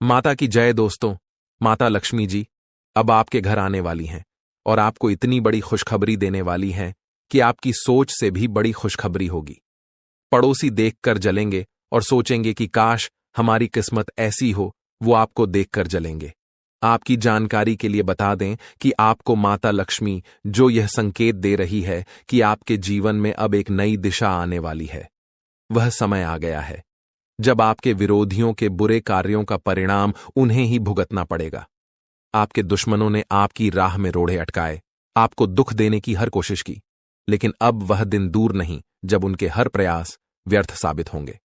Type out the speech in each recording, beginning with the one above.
माता की जय दोस्तों। माता लक्ष्मी जी अब आपके घर आने वाली हैं और आपको इतनी बड़ी खुशखबरी देने वाली हैं कि आपकी सोच से भी बड़ी खुशखबरी होगी। पड़ोसी देखकर जलेंगे और सोचेंगे कि काश हमारी किस्मत ऐसी हो, वो आपको देखकर जलेंगे। आपकी जानकारी के लिए बता दें कि आपको माता लक्ष्मी जो यह संकेत दे रही है कि आपके जीवन में अब एक नई दिशा आने वाली है। वह समय आ गया है जब आपके विरोधियों के बुरे कार्यों का परिणाम उन्हें ही भुगतना पड़ेगा। आपके दुश्मनों ने आपकी राह में रोड़े अटकाए, आपको दुख देने की हर कोशिश की, लेकिन अब वह दिन दूर नहीं जब उनके हर प्रयास व्यर्थ साबित होंगे।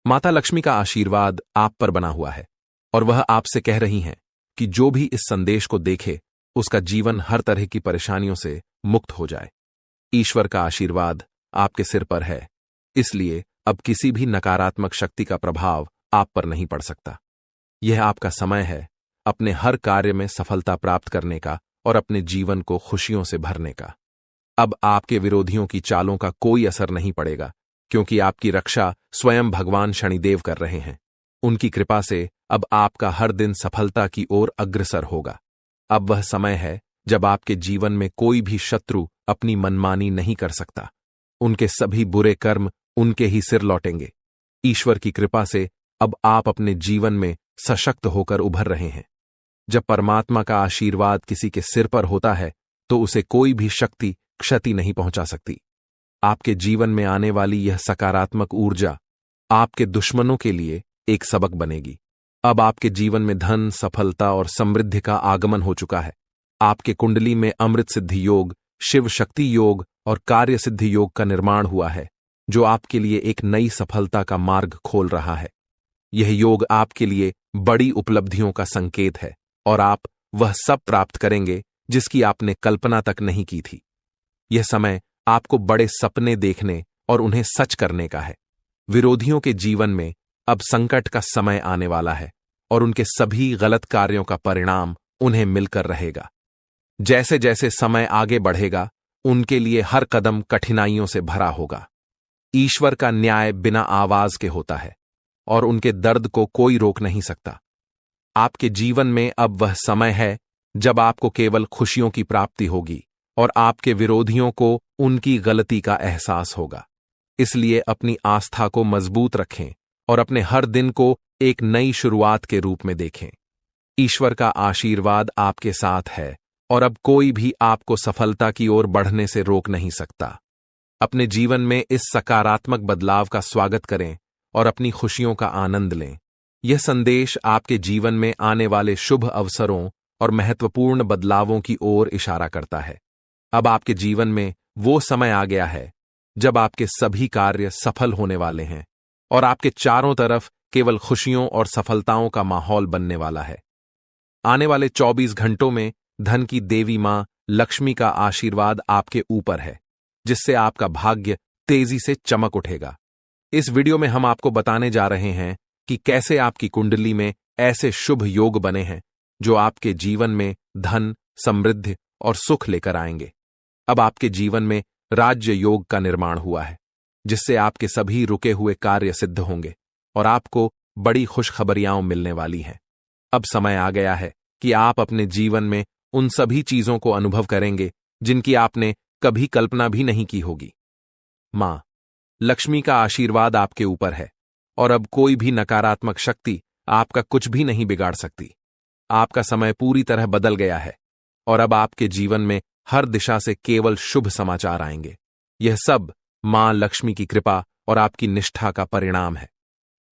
माता लक्ष्मी का आशीर्वाद आप पर बना हुआ है और वह आपसे कह रही हैं कि जो भी इस संदेश को देखे उसका जीवन हर तरह की परेशानियों से मुक्त हो जाए। ईश्वर का आशीर्वाद आपके सिर पर है, इसलिए अब किसी भी नकारात्मक शक्ति का प्रभाव आप पर नहीं पड़ सकता। यह आपका समय है अपने हर कार्य में सफलता प्राप्त करने का और अपने जीवन को खुशियों से भरने का। अब आपके विरोधियों की चालों का कोई असर नहीं पड़ेगा, क्योंकि आपकी रक्षा स्वयं भगवान शनिदेव कर रहे हैं। उनकी कृपा से अब आपका हर दिन सफलता की ओर अग्रसर होगा। अब वह समय है जब आपके जीवन में कोई भी शत्रु अपनी मनमानी नहीं कर सकता। उनके सभी बुरे कर्म उनके ही सिर लौटेंगे। ईश्वर की कृपा से अब आप अपने जीवन में सशक्त होकर उभर रहे हैं। जब परमात्मा का आशीर्वाद किसी के सिर पर होता है तो उसे कोई भी शक्ति क्षति नहीं पहुंचा सकती। आपके जीवन में आने वाली यह सकारात्मक ऊर्जा आपके दुश्मनों के लिए एक सबक बनेगी। अब आपके जीवन में धन, सफलता और समृद्धि का आगमन हो चुका है। आपके कुंडली में अमृत सिद्धि योग, शिव शक्ति योग और कार्य सिद्धि योग का निर्माण हुआ है, जो आपके लिए एक नई सफलता का मार्ग खोल रहा है। यह योग आपके लिए बड़ी उपलब्धियों का संकेत है और आप वह सब प्राप्त करेंगे जिसकी आपने कल्पना तक नहीं की थी। यह समय आपको बड़े सपने देखने और उन्हें सच करने का है। विरोधियों के जीवन में अब संकट का समय आने वाला है और उनके सभी गलत कार्यों का परिणाम उन्हें मिलकर रहेगा। जैसे जैसे समय आगे बढ़ेगा, उनके लिए हर कदम कठिनाइयों से भरा होगा। ईश्वर का न्याय बिना आवाज के होता है और उनके दर्द को कोई रोक नहीं सकता। आपके जीवन में अब वह समय है जब आपको केवल खुशियों की प्राप्ति होगी और आपके विरोधियों को उनकी गलती का एहसास होगा। इसलिए अपनी आस्था को मजबूत रखें और अपने हर दिन को एक नई शुरुआत के रूप में देखें। ईश्वर का आशीर्वाद आपके साथ है और अब कोई भी आपको सफलता की ओर बढ़ने से रोक नहीं सकता। अपने जीवन में इस सकारात्मक बदलाव का स्वागत करें और अपनी खुशियों का आनंद लें। यह संदेश आपके जीवन में आने वाले शुभ अवसरों और महत्वपूर्ण बदलावों की ओर इशारा करता है। अब आपके जीवन में वो समय आ गया है जब आपके सभी कार्य सफल होने वाले हैं और आपके चारों तरफ केवल खुशियों और सफलताओं का माहौल बनने वाला है। आने वाले 24 घंटों में धन की देवी मां लक्ष्मी का आशीर्वाद आपके ऊपर है, जिससे आपका भाग्य तेजी से चमक उठेगा। इस वीडियो में हम आपको बताने जा रहे हैं कि कैसे आपकी कुंडली में ऐसे शुभ योग बने हैं जो आपके जीवन में धन, समृद्धि और सुख लेकर आएंगे। अब आपके जीवन में राज्य योग का निर्माण हुआ है, जिससे आपके सभी रुके हुए कार्य सिद्ध होंगे और आपको बड़ी खुशखबरियां मिलने वाली हैं। अब समय आ गया है कि आप अपने जीवन में उन सभी चीजों को अनुभव करेंगे जिनकी आपने कभी कल्पना भी नहीं की होगी। मां लक्ष्मी का आशीर्वाद आपके ऊपर है और अब कोई भी नकारात्मक शक्ति आपका कुछ भी नहीं बिगाड़ सकती। आपका समय पूरी तरह बदल गया है और अब आपके जीवन में हर दिशा से केवल शुभ समाचार आएंगे। यह सब मां लक्ष्मी की कृपा और आपकी निष्ठा का परिणाम है।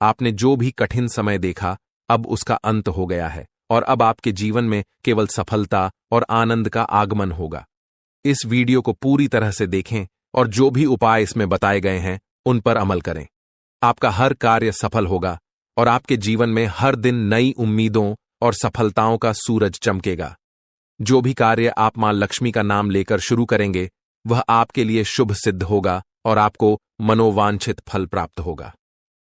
आपने जो भी कठिन समय देखा, अब उसका अंत हो गया है और अब आपके जीवन में केवल सफलता और आनंद का आगमन होगा। इस वीडियो को पूरी तरह से देखें और जो भी उपाय इसमें बताए गए हैं उन पर अमल करें। आपका हर कार्य सफल होगा और आपके जीवन में हर दिन नई उम्मीदों और सफलताओं का सूरज चमकेगा। जो भी कार्य आप मां लक्ष्मी का नाम लेकर शुरू करेंगे, वह आपके लिए शुभ सिद्ध होगा और आपको मनोवांछित फल प्राप्त होगा।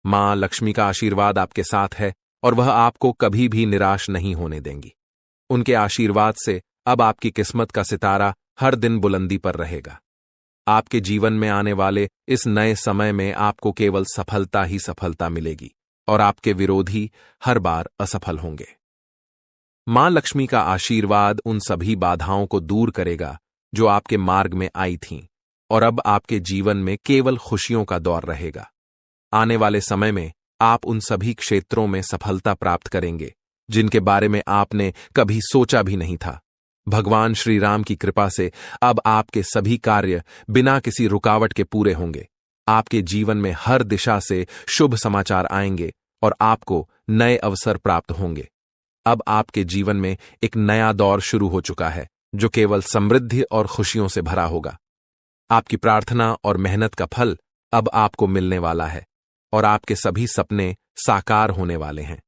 मां लक्ष्मी का आशीर्वाद आपके साथ है और वह आपको कभी भी निराश नहीं होने देंगी। उनके आशीर्वाद से अब आपकी किस्मत का सितारा हर दिन बुलंदी पर रहेगा। आपके जीवन में आने वाले इस नए समय में आपको केवल सफलता ही सफलता मिलेगी और आपके विरोधी हर बार असफल होंगे। मां लक्ष्मी का आशीर्वाद उन सभी बाधाओं को दूर करेगा जो आपके मार्ग में आई थीं, और अब आपके जीवन में केवल खुशियों का दौर रहेगा। आने वाले समय में आप उन सभी क्षेत्रों में सफलता प्राप्त करेंगे जिनके बारे में आपने कभी सोचा भी नहीं था। भगवान श्री राम की कृपा से अब आपके सभी कार्य बिना किसी रुकावट के पूरे होंगे। आपके जीवन में हर दिशा से शुभ समाचार आएंगे और आपको नए अवसर प्राप्त होंगे। अब आपके जीवन में एक नया दौर शुरू हो चुका है जो केवल समृद्धि और खुशियों से भरा होगा। आपकी प्रार्थना और मेहनत का फल अब आपको मिलने वाला है और आपके सभी सपने साकार होने वाले हैं।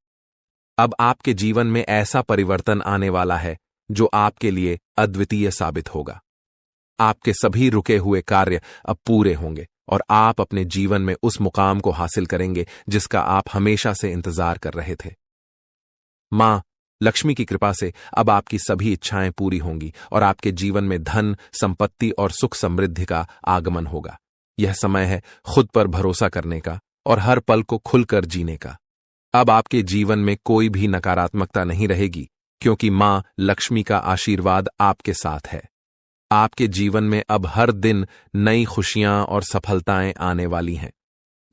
अब आपके जीवन में ऐसा परिवर्तन आने वाला है जो आपके लिए अद्वितीय साबित होगा। आपके सभी रुके हुए कार्य अब पूरे होंगे और आप अपने जीवन में उस मुकाम को हासिल करेंगे जिसका आप हमेशा से इंतजार कर रहे थे। मां लक्ष्मी की कृपा से अब आपकी सभी इच्छाएं पूरी होंगी और आपके जीवन में धन, संपत्ति और सुख समृद्धि का आगमन होगा। यह समय है खुद पर भरोसा करने का और हर पल को खुलकर जीने का। अब आपके जीवन में कोई भी नकारात्मकता नहीं रहेगी क्योंकि मां लक्ष्मी का आशीर्वाद आपके साथ है। आपके जीवन में अब हर दिन नई खुशियां और सफलताएं आने वाली हैं।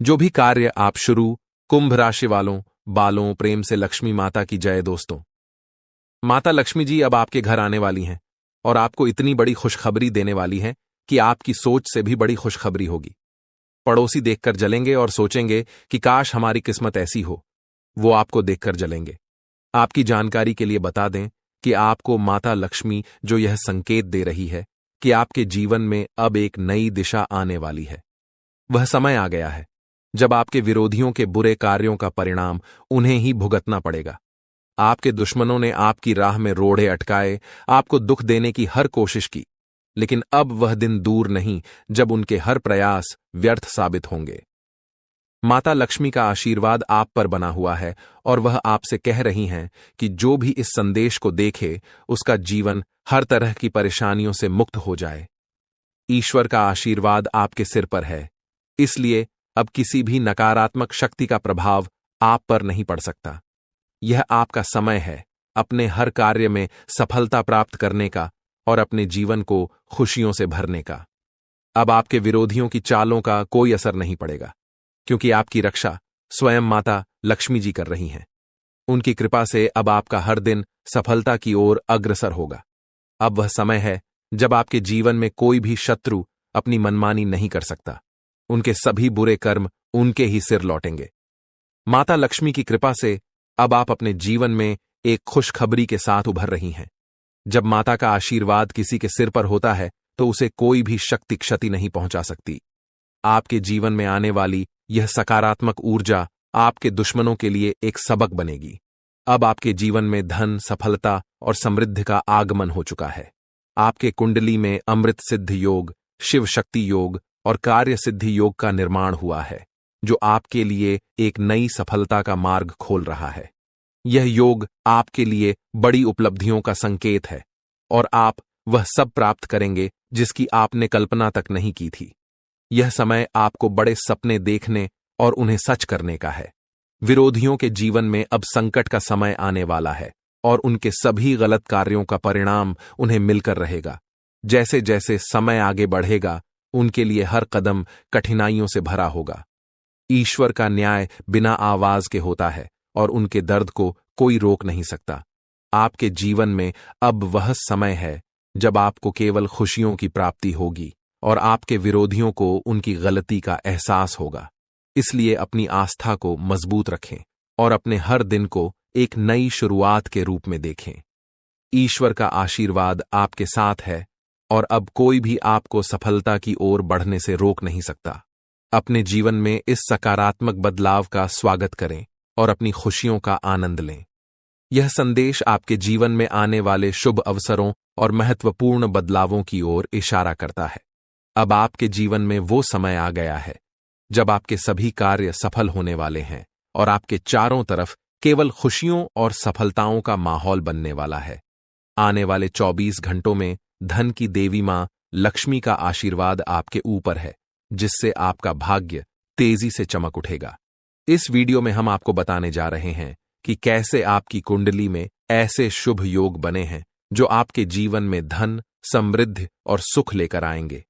जो भी कार्य आप शुरू कुंभ राशि वालों बालों प्रेम से लक्ष्मी माता की जय। दोस्तों, माता लक्ष्मी जी अब आपके घर आने वाली हैं और आपको इतनी बड़ी खुशखबरी देने वाली हैं कि आपकी सोच से भी बड़ी खुशखबरी होगी। पड़ोसी देखकर जलेंगे और सोचेंगे कि काश हमारी किस्मत ऐसी हो। वो आपको देखकर जलेंगे। आपकी जानकारी के लिए बता दें कि आपको माता लक्ष्मी जो यह संकेत दे रही है कि आपके जीवन में अब एक नई दिशा आने वाली है। वह समय आ गया है जब आपके विरोधियों के बुरे कार्यों का परिणाम उन्हें ही भुगतना पड़ेगा। आपके दुश्मनों ने आपकी राह में रोड़े अटकाए, आपको दुख देने की हर कोशिश की, लेकिन अब वह दिन दूर नहीं जब उनके हर प्रयास व्यर्थ साबित होंगे। माता लक्ष्मी का आशीर्वाद आप पर बना हुआ है और वह आपसे कह रही हैं कि जो भी इस संदेश को देखे उसका जीवन हर तरह की परेशानियों से मुक्त हो जाए। ईश्वर का आशीर्वाद आपके सिर पर है, इसलिए अब किसी भी नकारात्मक शक्ति का प्रभाव आप पर नहीं पड़ सकता। यह आपका समय है अपने हर कार्य में सफलता प्राप्त करने का और अपने जीवन को खुशियों से भरने का। अब आपके विरोधियों की चालों का कोई असर नहीं पड़ेगा क्योंकि आपकी रक्षा स्वयं माता लक्ष्मी जी कर रही हैं। उनकी कृपा से अब आपका हर दिन सफलता की ओर अग्रसर होगा। अब वह समय है जब आपके जीवन में कोई भी शत्रु अपनी मनमानी नहीं कर सकता। उनके सभी बुरे कर्म उनके ही सिर लौटेंगे। माता लक्ष्मी की कृपा से अब आप अपने जीवन में एक खुशखबरी के साथ उभर रही हैं। जब माता का आशीर्वाद किसी के सिर पर होता है तो उसे कोई भी शक्ति क्षति नहीं पहुंचा सकती। आपके जीवन में आने वाली यह सकारात्मक ऊर्जा आपके दुश्मनों के लिए एक सबक बनेगी। अब आपके जीवन में धन, सफलता और समृद्धि का आगमन हो चुका है। आपके कुंडली में अमृत सिद्ध योग, शिव शक्ति योग और कार्य सिद्धि योग का निर्माण हुआ है जो आपके लिए एक नई सफलता का मार्ग खोल रहा है। यह योग आपके लिए बड़ी उपलब्धियों का संकेत है और आप वह सब प्राप्त करेंगे जिसकी आपने कल्पना तक नहीं की थी। यह समय आपको बड़े सपने देखने और उन्हें सच करने का है। विरोधियों के जीवन में अब संकट का समय आने वाला है और उनके सभी गलत कार्यों का परिणाम उन्हें मिलकर रहेगा। जैसे जैसे समय आगे बढ़ेगा उनके लिए हर कदम कठिनाइयों से भरा होगा। ईश्वर का न्याय बिना आवाज के होता है और उनके दर्द को कोई रोक नहीं सकता। आपके जीवन में अब वह समय है जब आपको केवल खुशियों की प्राप्ति होगी और आपके विरोधियों को उनकी गलती का एहसास होगा। इसलिए अपनी आस्था को मजबूत रखें और अपने हर दिन को एक नई शुरुआत के रूप में देखें। ईश्वर का आशीर्वाद आपके साथ है और अब कोई भी आपको सफलता की ओर बढ़ने से रोक नहीं सकता। अपने जीवन में इस सकारात्मक बदलाव का स्वागत करें और अपनी खुशियों का आनंद लें। यह संदेश आपके जीवन में आने वाले शुभ अवसरों और महत्वपूर्ण बदलावों की ओर इशारा करता है। अब आपके जीवन में वो समय आ गया है जब आपके सभी कार्य सफल होने वाले हैं और आपके चारों तरफ केवल खुशियों और सफलताओं का माहौल बनने वाला है। आने वाले 24 घंटों में धन की देवी मां लक्ष्मी का आशीर्वाद आपके ऊपर है, जिससे आपका भाग्य तेजी से चमक उठेगा। इस वीडियो में हम आपको बताने जा रहे हैं कि कैसे आपकी कुंडली में ऐसे शुभ योग बने हैं जो आपके जीवन में धन, समृद्धि और सुख लेकर आएंगे।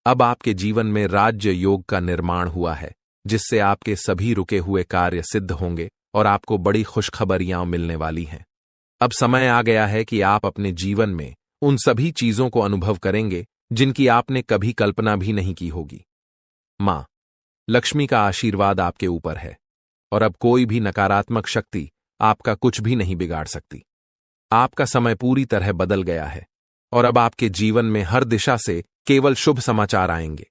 अब आपके जीवन में राज्य योग का निर्माण हुआ है, जिससे आपके सभी रुके हुए कार्य सिद्ध होंगे और आपको बड़ी खुशखबरियां मिलने वाली हैं। अब समय आ गया है कि आप अपने जीवन में उन सभी चीजों को अनुभव करेंगे जिनकी आपने कभी कल्पना भी नहीं की होगी। मां लक्ष्मी का आशीर्वाद आपके ऊपर है और अब कोई भी नकारात्मक शक्ति आपका कुछ भी नहीं बिगाड़ सकती। आपका समय पूरी तरह बदल गया है और अब आपके जीवन में हर दिशा से केवल शुभ समाचार आएंगे।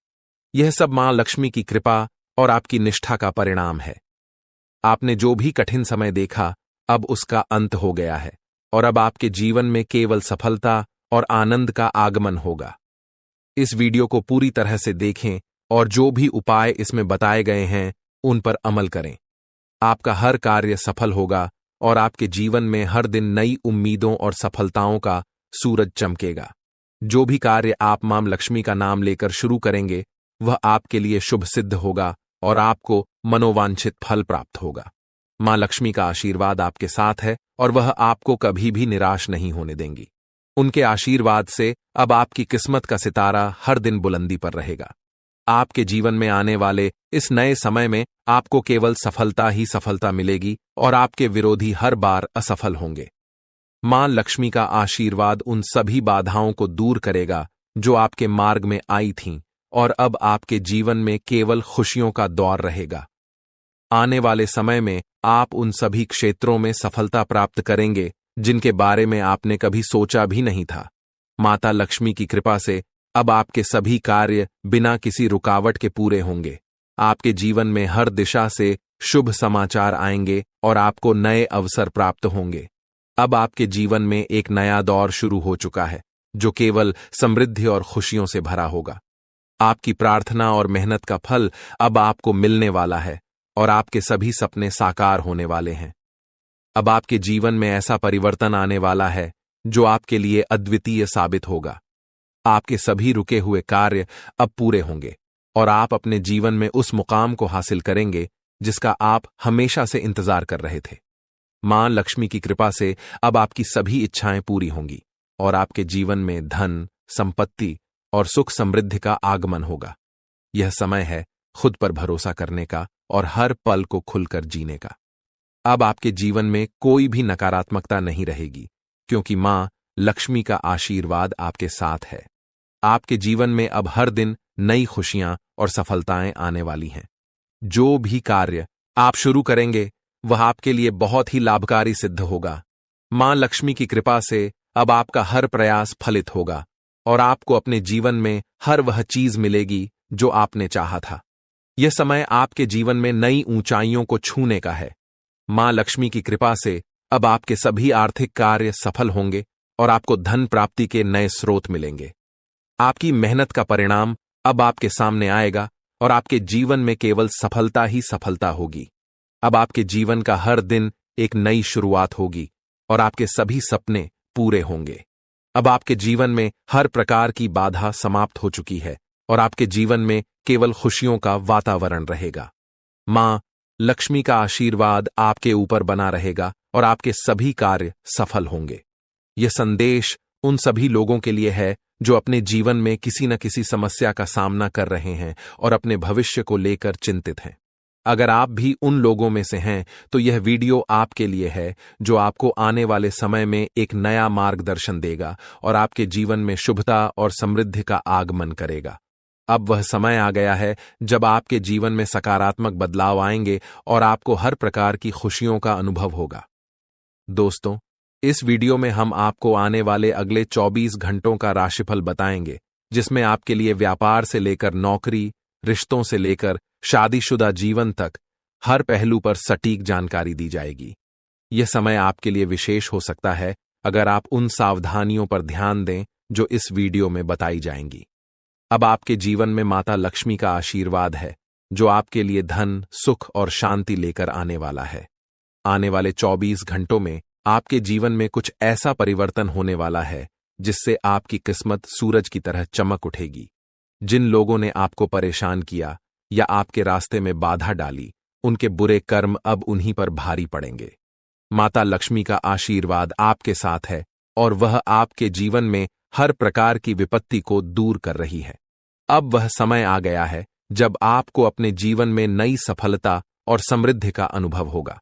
यह सब मां लक्ष्मी की कृपा और आपकी निष्ठा का परिणाम है। आपने जो भी कठिन समय देखा, अब उसका अंत हो गया है और अब आपके जीवन में केवल सफलता और आनंद का आगमन होगा। इस वीडियो को पूरी तरह से देखें और जो भी उपाय इसमें बताए गए हैं उन पर अमल करें। आपका हर कार्य सफल होगा और आपके जीवन में हर दिन नई उम्मीदों और सफलताओं का सूरज चमकेगा। जो भी कार्य आप मां लक्ष्मी का नाम लेकर शुरू करेंगे वह आपके लिए शुभ सिद्ध होगा और आपको मनोवांछित फल प्राप्त होगा। मां लक्ष्मी का आशीर्वाद आपके साथ है और वह आपको कभी भी निराश नहीं होने देंगी। उनके आशीर्वाद से अब आपकी किस्मत का सितारा हर दिन बुलंदी पर रहेगा। आपके जीवन में आने वाले इस नए समय में आपको केवल सफलता ही सफलता मिलेगी और आपके विरोधी हर बार असफल होंगे। मां लक्ष्मी का आशीर्वाद उन सभी बाधाओं को दूर करेगा जो आपके मार्ग में आई थीं और अब आपके जीवन में केवल खुशियों का दौर रहेगा। आने वाले समय में आप उन सभी क्षेत्रों में सफलता प्राप्त करेंगे जिनके बारे में आपने कभी सोचा भी नहीं था। माता लक्ष्मी की कृपा से अब आपके सभी कार्य बिना किसी रुकावट के पूरे होंगे। आपके जीवन में हर दिशा से शुभ समाचार आएंगे और आपको नए अवसर प्राप्त होंगे। अब आपके जीवन में एक नया दौर शुरू हो चुका है जो केवल समृद्धि और खुशियों से भरा होगा। आपकी प्रार्थना और मेहनत का फल अब आपको मिलने वाला है और आपके सभी सपने साकार होने वाले हैं। अब आपके जीवन में ऐसा परिवर्तन आने वाला है जो आपके लिए अद्वितीय साबित होगा। आपके सभी रुके हुए कार्य अब पूरे होंगे और आप अपने जीवन में उस मुकाम को हासिल करेंगे जिसका आप हमेशा से इंतजार कर रहे थे। मां लक्ष्मी की कृपा से अब आपकी सभी इच्छाएं पूरी होंगी और आपके जीवन में धन, संपत्ति और सुख समृद्धि का आगमन होगा। यह समय है खुद पर भरोसा करने का और हर पल को खुलकर जीने का। अब आपके जीवन में कोई भी नकारात्मकता नहीं रहेगी क्योंकि मां लक्ष्मी का आशीर्वाद आपके साथ है। आपके जीवन में अब हर दिन नई खुशियां और सफलताएं आने वाली हैं। जो भी कार्य आप शुरू करेंगे वह आपके लिए बहुत ही लाभकारी सिद्ध होगा। मां लक्ष्मी की कृपा से अब आपका हर प्रयास फलित होगा और आपको अपने जीवन में हर वह चीज मिलेगी जो आपने चाहा था। यह समय आपके जीवन में नई ऊंचाइयों को छूने का है। मां लक्ष्मी की कृपा से अब आपके सभी आर्थिक कार्य सफल होंगे और आपको धन प्राप्ति के नए स्रोत मिलेंगे। आपकी मेहनत का परिणाम अब आपके सामने आएगा और आपके जीवन में केवल सफलता ही सफलता होगी। अब आपके जीवन का हर दिन एक नई शुरुआत होगी और आपके सभी सपने पूरे होंगे। अब आपके जीवन में हर प्रकार की बाधा समाप्त हो चुकी है और आपके जीवन में केवल खुशियों का वातावरण रहेगा। मां लक्ष्मी का आशीर्वाद आपके ऊपर बना रहेगा और आपके सभी कार्य सफल होंगे। यह संदेश उन सभी लोगों के लिए है जो अपने जीवन में किसी न किसी समस्या का सामना कर रहे हैं और अपने भविष्य को लेकर चिंतित हैं। अगर आप भी उन लोगों में से हैं तो यह वीडियो आपके लिए है जो आपको आने वाले समय में एक नया मार्गदर्शन देगा और आपके जीवन में शुभता और समृद्धि का आगमन करेगा। अब वह समय आ गया है जब आपके जीवन में सकारात्मक बदलाव आएंगे और आपको हर प्रकार की खुशियों का अनुभव होगा। दोस्तों, इस वीडियो में हम आपको आने वाले अगले 24 घंटों का राशिफल बताएंगे, जिसमें आपके लिए व्यापार से लेकर नौकरी, रिश्तों से लेकर शादीशुदा जीवन तक हर पहलू पर सटीक जानकारी दी जाएगी। यह समय आपके लिए विशेष हो सकता है अगर आप उन सावधानियों पर ध्यान दें जो इस वीडियो में बताई जाएंगी। अब आपके जीवन में माता लक्ष्मी का आशीर्वाद है जो आपके लिए धन, सुख और शांति लेकर आने वाला है। आने वाले 24 घंटों में आपके जीवन में कुछ ऐसा परिवर्तन होने वाला है जिससे आपकी किस्मत सूरज की तरह चमक उठेगी। जिन लोगों ने आपको परेशान किया या आपके रास्ते में बाधा डाली, उनके बुरे कर्म अब उन्हीं पर भारी पड़ेंगे। माता लक्ष्मी का आशीर्वाद आपके साथ है और वह आपके जीवन में हर प्रकार की विपत्ति को दूर कर रही है। अब वह समय आ गया है जब आपको अपने जीवन में नई सफलता और समृद्धि का अनुभव होगा।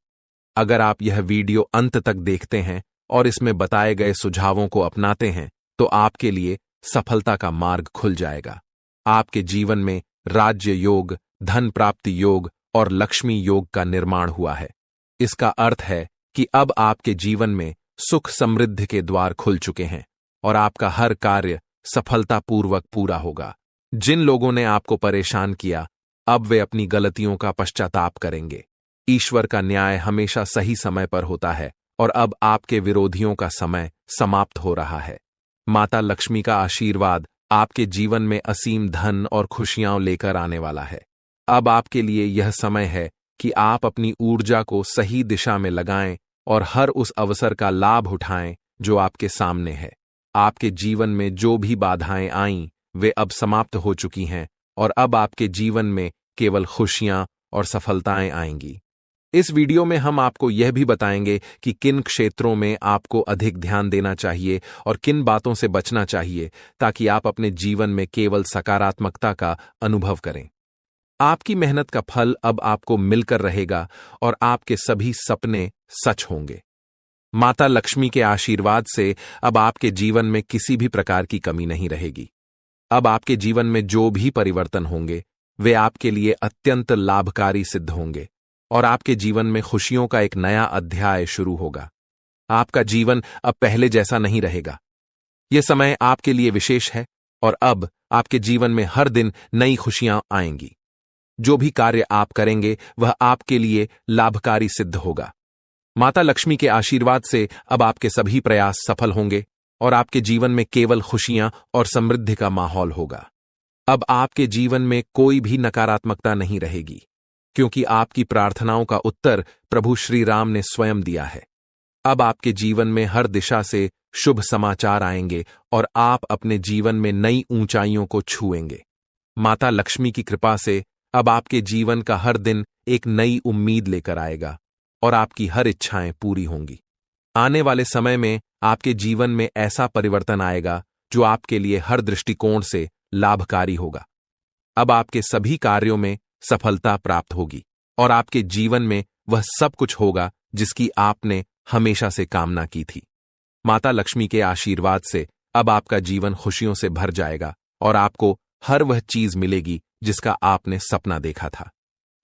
अगर आप यह वीडियो अंत तक देखते हैं और इसमें बताए गए सुझावों को अपनाते हैं तो आपके लिए सफलता का मार्ग खुल जाएगा। आपके जीवन में राज्य योग, धन प्राप्ति योग और लक्ष्मी योग का निर्माण हुआ है। इसका अर्थ है कि अब आपके जीवन में सुख समृद्धि के द्वार खुल चुके हैं और आपका हर कार्य सफलतापूर्वक पूरा होगा। जिन लोगों ने आपको परेशान किया, अब वे अपनी गलतियों का पश्चाताप करेंगे। ईश्वर का न्याय हमेशा सही समय पर होता है और अब आपके विरोधियों का समय समाप्त हो रहा है। माता लक्ष्मी का आशीर्वाद आपके जीवन में असीम धन और खुशियां लेकर आने वाला है। अब आपके लिए यह समय है कि आप अपनी ऊर्जा को सही दिशा में लगाएं और हर उस अवसर का लाभ उठाएं जो आपके सामने है। आपके जीवन में जो भी बाधाएं आईं, वे अब समाप्त हो चुकी हैं और अब आपके जीवन में केवल खुशियां और सफलताएं आएंगी। इस वीडियो में हम आपको यह भी बताएंगे कि किन क्षेत्रों में आपको अधिक ध्यान देना चाहिए और किन बातों से बचना चाहिए ताकि आप अपने जीवन में केवल सकारात्मकता का अनुभव करें। आपकी मेहनत का फल अब आपको मिलकर रहेगा और आपके सभी सपने सच होंगे। माता लक्ष्मी के आशीर्वाद से अब आपके जीवन में किसी भी प्रकार की कमी नहीं रहेगी। अब आपके जीवन में जो भी परिवर्तन होंगे वे आपके लिए अत्यंत लाभकारी सिद्ध होंगे और आपके जीवन में खुशियों का एक नया अध्याय शुरू होगा। आपका जीवन अब पहले जैसा नहीं रहेगा। यह समय आपके लिए विशेष है और अब आपके जीवन में हर दिन नई खुशियां आएंगी। जो भी कार्य आप करेंगे वह आपके लिए लाभकारी सिद्ध होगा। माता लक्ष्मी के आशीर्वाद से अब आपके सभी प्रयास सफल होंगे और आपके जीवन में केवल खुशियां और समृद्धि का माहौल होगा। अब आपके जीवन में कोई भी नकारात्मकता नहीं रहेगी क्योंकि आपकी प्रार्थनाओं का उत्तर प्रभु श्री राम ने स्वयं दिया है। अब आपके जीवन में हर दिशा से शुभ समाचार आएंगे और आप अपने जीवन में नई ऊंचाइयों को छुएंगे। माता लक्ष्मी की कृपा से अब आपके जीवन का हर दिन एक नई उम्मीद लेकर आएगा और आपकी हर इच्छाएं पूरी होंगी। आने वाले समय में आपके जीवन में ऐसा परिवर्तन आएगा जो आपके लिए हर दृष्टिकोण से लाभकारी होगा। अब आपके सभी कार्यों में सफलता प्राप्त होगी और आपके जीवन में वह सब कुछ होगा जिसकी आपने हमेशा से कामना की थी। माता लक्ष्मी के आशीर्वाद से अब आपका जीवन खुशियों से भर जाएगा और आपको हर वह चीज मिलेगी जिसका आपने सपना देखा था।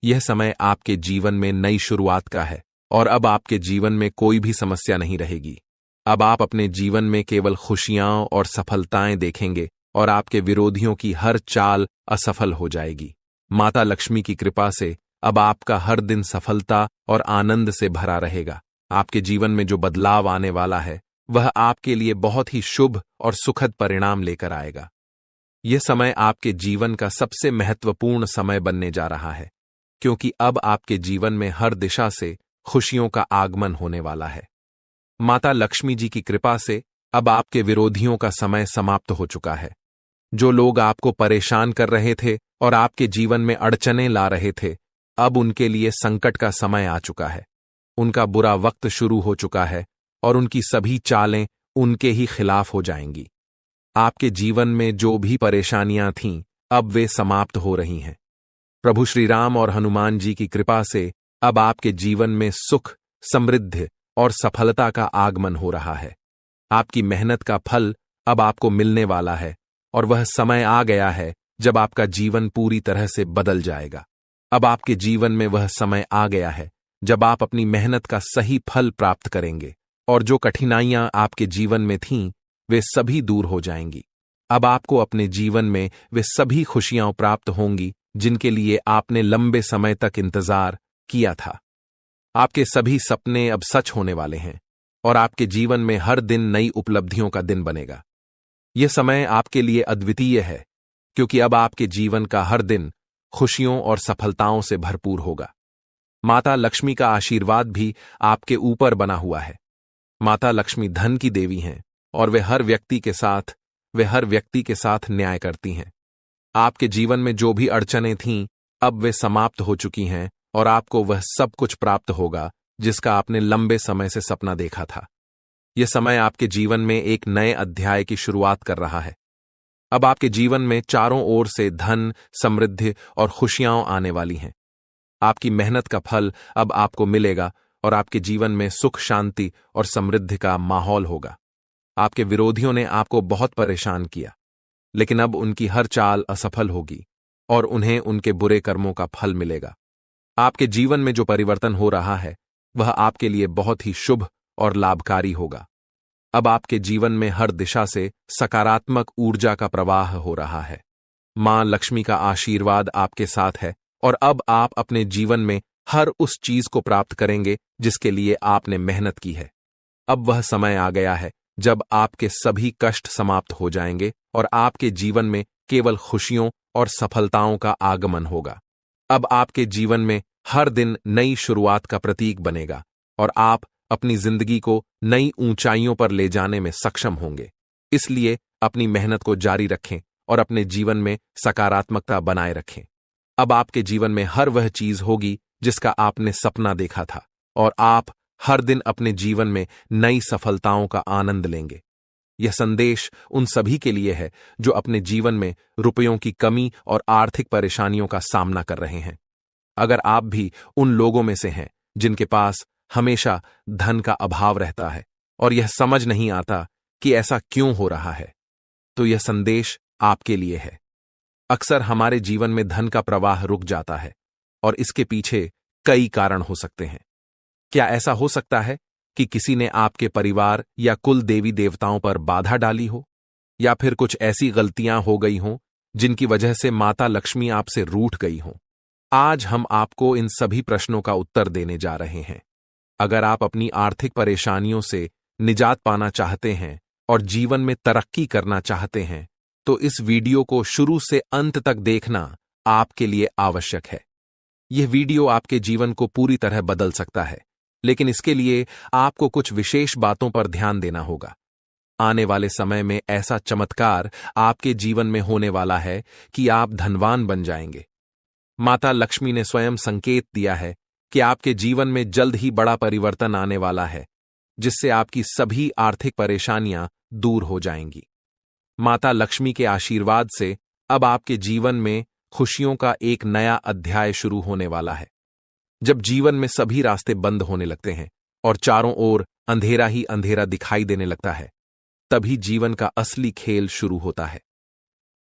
यह समय आपके जीवन में नई शुरुआत का है और अब आपके जीवन में कोई भी समस्या नहीं रहेगी। अब आप अपने जीवन में केवल खुशियां और सफलताएं देखेंगे और आपके विरोधियों की हर चाल असफल हो जाएगी। माता लक्ष्मी की कृपा से अब आपका हर दिन सफलता और आनंद से भरा रहेगा। आपके जीवन में जो बदलाव आने वाला है वह आपके लिए बहुत ही शुभ और सुखद परिणाम लेकर आएगा। यह समय आपके जीवन का सबसे महत्वपूर्ण समय बनने जा रहा है क्योंकि अब आपके जीवन में हर दिशा से खुशियों का आगमन होने वाला है। माता लक्ष्मी जी की कृपा से अब आपके विरोधियों का समय समाप्त हो चुका है। जो लोग आपको परेशान कर रहे थे और आपके जीवन में अड़चनें ला रहे थे, अब उनके लिए संकट का समय आ चुका है। उनका बुरा वक्त शुरू हो चुका है और उनकी सभी चालें उनके ही खिलाफ हो जाएंगी। आपके जीवन में जो भी परेशानियां थीं, अब वे समाप्त हो रही हैं। प्रभु श्री राम और हनुमान जी की कृपा से अब आपके जीवन में सुख, समृद्धि और सफलता का आगमन हो रहा है। आपकी मेहनत का फल अब आपको मिलने वाला है और वह समय आ गया है जब आपका जीवन पूरी तरह से बदल जाएगा। अब आपके जीवन में वह समय आ गया है जब आप अपनी मेहनत का सही फल प्राप्त करेंगे और जो कठिनाइयां आपके जीवन में थीं, वे सभी दूर हो जाएंगी। अब आपको अपने जीवन में वे सभी खुशियां प्राप्त होंगी जिनके लिए आपने लंबे समय तक इंतजार किया था। आपके सभी सपने अब सच होने वाले हैं और आपके जीवन में हर दिन नई उपलब्धियों का दिन बनेगा। यह समय आपके लिए अद्वितीय है क्योंकि अब आपके जीवन का हर दिन खुशियों और सफलताओं से भरपूर होगा। माता लक्ष्मी का आशीर्वाद भी आपके ऊपर बना हुआ है। माता लक्ष्मी धन की देवी हैं और वे हर व्यक्ति के साथ न्याय करती हैं। आपके जीवन में जो भी अड़चनें थीं, अब वे समाप्त हो चुकी हैं और आपको वह सब कुछ प्राप्त होगा जिसका आपने लंबे समय से सपना देखा था। यह समय आपके जीवन में एक नए अध्याय की शुरुआत कर रहा है। अब आपके जीवन में चारों ओर से धन, समृद्धि और खुशियां आने वाली हैं। आपकी मेहनत का फल अब आपको मिलेगा और आपके जीवन में सुख, शांति और समृद्धि का माहौल होगा। आपके विरोधियों ने आपको बहुत परेशान किया, लेकिन अब उनकी हर चाल असफल होगी और उन्हें उनके बुरे कर्मों का फल मिलेगा। आपके जीवन में जो परिवर्तन हो रहा है वह आपके लिए बहुत ही शुभ और लाभकारी होगा। अब आपके जीवन में हर दिशा से सकारात्मक ऊर्जा का प्रवाह हो रहा है। मां लक्ष्मी का आशीर्वाद आपके साथ है और अब आप अपने जीवन में हर उस चीज को प्राप्त करेंगे जिसके लिए आपने मेहनत की है। अब वह समय आ गया है जब आपके सभी कष्ट समाप्त हो जाएंगे और आपके जीवन में केवल खुशियों और सफलताओं का आगमन होगा। अब आपके जीवन में हर दिन नई शुरुआत का प्रतीक बनेगा और आप अपनी जिंदगी को नई ऊंचाइयों पर ले जाने में सक्षम होंगे। इसलिए अपनी मेहनत को जारी रखें और अपने जीवन में सकारात्मकता बनाए रखें। अब आपके जीवन में हर वह चीज होगी जिसका आपने सपना देखा था और आप हर दिन अपने जीवन में नई सफलताओं का आनंद लेंगे। यह संदेश उन सभी के लिए है जो अपने जीवन में रुपयों की कमी और आर्थिक परेशानियों का सामना कर रहे हैं। अगर आप भी उन लोगों में से हैं जिनके पास हमेशा धन का अभाव रहता है और यह समझ नहीं आता कि ऐसा क्यों हो रहा है, तो यह संदेश आपके लिए है। अक्सर हमारे जीवन में धन का प्रवाह रुक जाता है और इसके पीछे कई कारण हो सकते हैं। क्या ऐसा हो सकता है कि किसी ने आपके परिवार या कुल देवी देवताओं पर बाधा डाली हो, या फिर कुछ ऐसी गलतियां हो गई हों जिनकी वजह से माता लक्ष्मी आपसे रूठ गई हों? आज हम आपको इन सभी प्रश्नों का उत्तर देने जा रहे हैं। अगर आप अपनी आर्थिक परेशानियों से निजात पाना चाहते हैं और जीवन में तरक्की करना चाहते हैं, तो इस वीडियो को शुरू से अंत तक देखना आपके लिए आवश्यक है। यह वीडियो आपके जीवन को पूरी तरह बदल सकता है, लेकिन इसके लिए आपको कुछ विशेष बातों पर ध्यान देना होगा। आने वाले समय में ऐसा चमत्कार आपके जीवन में होने वाला है कि आप धनवान बन जाएंगे। माता लक्ष्मी ने स्वयं संकेत दिया है कि आपके जीवन में जल्द ही बड़ा परिवर्तन आने वाला है, जिससे आपकी सभी आर्थिक परेशानियां दूर हो जाएंगी। माता लक्ष्मी के आशीर्वाद से अब आपके जीवन में खुशियों का एक नया अध्याय शुरू होने वाला है। जब जीवन में सभी रास्ते बंद होने लगते हैं और चारों ओर अंधेरा ही अंधेरा दिखाई देने लगता है, तभी जीवन का असली खेल शुरू होता है।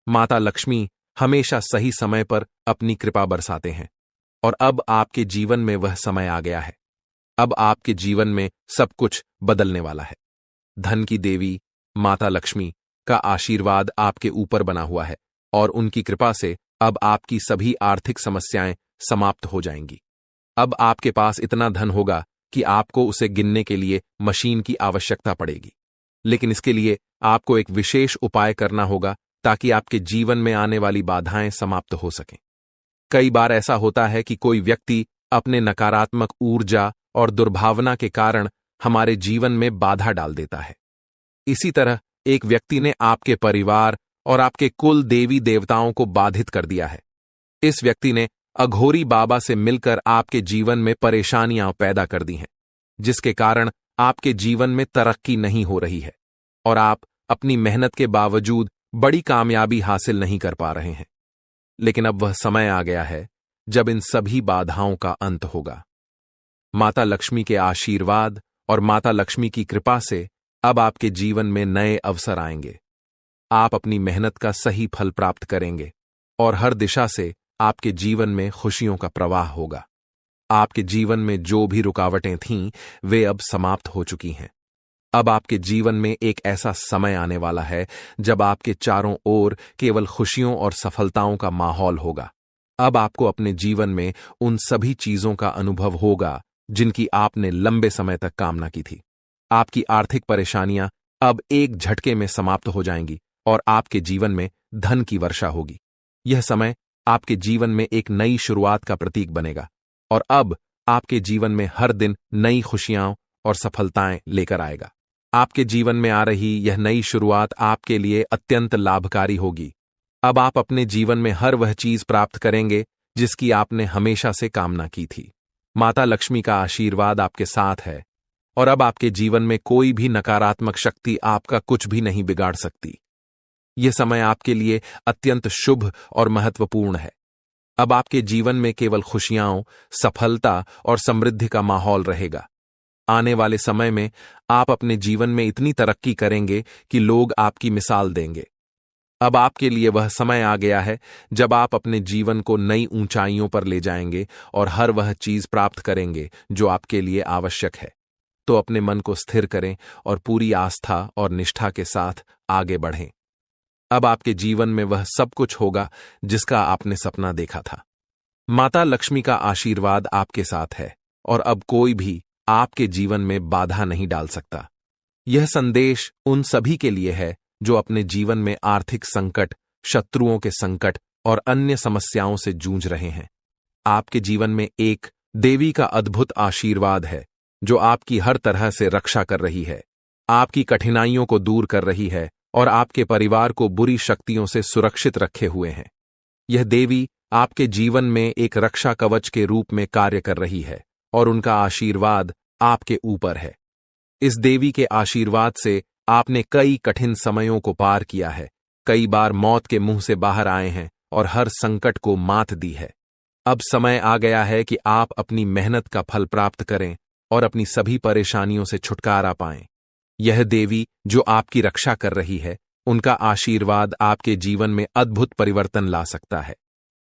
माता लक्ष्मी हमेशा सही समय पर अपनी कृपा बरसाते हैं और अब आपके जीवन में वह समय आ गया है। अब आपके जीवन में सब कुछ बदलने वाला है। धन की देवी माता लक्ष्मी का आशीर्वाद आपके ऊपर बना हुआ है और उनकी कृपा से अब आपकी सभी आर्थिक समस्याएं समाप्त हो जाएंगी। अब आपके पास इतना धन होगा कि आपको उसे गिनने के लिए मशीन की आवश्यकता पड़ेगी, लेकिन इसके लिए आपको एक विशेष उपाय करना होगा ताकि आपके जीवन में आने वाली बाधाएं समाप्त हो सकें। कई बार ऐसा होता है कि कोई व्यक्ति अपने नकारात्मक ऊर्जा और दुर्भावना के कारण हमारे जीवन में बाधा डाल देता है। इसी तरह एक व्यक्ति ने आपके परिवार और आपके कुल देवी देवताओं को बाधित कर दिया है। इस व्यक्ति ने अघोरी बाबा से मिलकर आपके जीवन में परेशानियां पैदा कर दी हैं, जिसके कारण आपके जीवन में तरक्की नहीं हो रही है और आप अपनी मेहनत के बावजूद बड़ी कामयाबी हासिल नहीं कर पा रहे हैं। लेकिन अब वह समय आ गया है जब इन सभी बाधाओं का अंत होगा। माता लक्ष्मी के आशीर्वाद और माता लक्ष्मी की कृपा से अब आपके जीवन में नए अवसर आएंगे। आप अपनी मेहनत का सही फल प्राप्त करेंगे और हर दिशा से आपके जीवन में खुशियों का प्रवाह होगा। आपके जीवन में जो भी रुकावटें थीं, वे अब समाप्त हो चुकी हैं। अब आपके जीवन में एक ऐसा समय आने वाला है जब आपके चारों ओर केवल खुशियों और सफलताओं का माहौल होगा। अब आपको अपने जीवन में उन सभी चीजों का अनुभव होगा जिनकी आपने लंबे समय तक कामना की थी। आपकी आर्थिक परेशानियां अब एक झटके में समाप्त हो जाएंगी और आपके जीवन में धन की वर्षा होगी। यह समय आपके जीवन में एक नई शुरुआत का प्रतीक बनेगा और अब आपके जीवन में हर दिन नई खुशियां और सफलताएं लेकर आएगा। आपके जीवन में आ रही यह नई शुरुआत आपके लिए अत्यंत लाभकारी होगी। अब आप अपने जीवन में हर वह चीज प्राप्त करेंगे जिसकी आपने हमेशा से कामना की थी। माता लक्ष्मी का आशीर्वाद आपके साथ है और अब आपके जीवन में कोई भी नकारात्मक शक्ति आपका कुछ भी नहीं बिगाड़ सकती। यह समय आपके लिए अत्यंत शुभ और महत्वपूर्ण है। अब आपके जीवन में केवल खुशियां, सफलता और समृद्धि का माहौल रहेगा। आने वाले समय में आप अपने जीवन में इतनी तरक्की करेंगे कि लोग आपकी मिसाल देंगे। अब आपके लिए वह समय आ गया है जब आप अपने जीवन को नई ऊंचाइयों पर ले जाएंगे और हर वह चीज प्राप्त करेंगे जो आपके लिए आवश्यक है। तो अपने मन को स्थिर करें और पूरी आस्था और निष्ठा के साथ आगे बढ़ें। अब आपके जीवन में वह सब कुछ होगा जिसका आपने सपना देखा था। माता लक्ष्मी का आशीर्वाद आपके साथ है और अब कोई भी आपके जीवन में बाधा नहीं डाल सकता। यह संदेश उन सभी के लिए है जो अपने जीवन में आर्थिक संकट, शत्रुओं के संकट और अन्य समस्याओं से जूझ रहे हैं। आपके जीवन में एक देवी का अद्भुत आशीर्वाद है जो आपकी हर तरह से रक्षा कर रही है, आपकी कठिनाइयों को दूर कर रही है और आपके परिवार को बुरी शक्तियों से सुरक्षित रखे हुए हैं। यह देवी आपके जीवन में एक रक्षा कवच के रूप में कार्य कर रही है और उनका आशीर्वाद आपके ऊपर है। इस देवी के आशीर्वाद से आपने कई कठिन समयों को पार किया है, कई बार मौत के मुंह से बाहर आए हैं और हर संकट को मात दी है। अब समय आ गया है कि आप अपनी मेहनत का फल प्राप्त करें और अपनी सभी परेशानियों से छुटकारा पाएं। यह देवी जो आपकी रक्षा कर रही है, उनका आशीर्वाद आपके जीवन में अद्भुत परिवर्तन ला सकता है।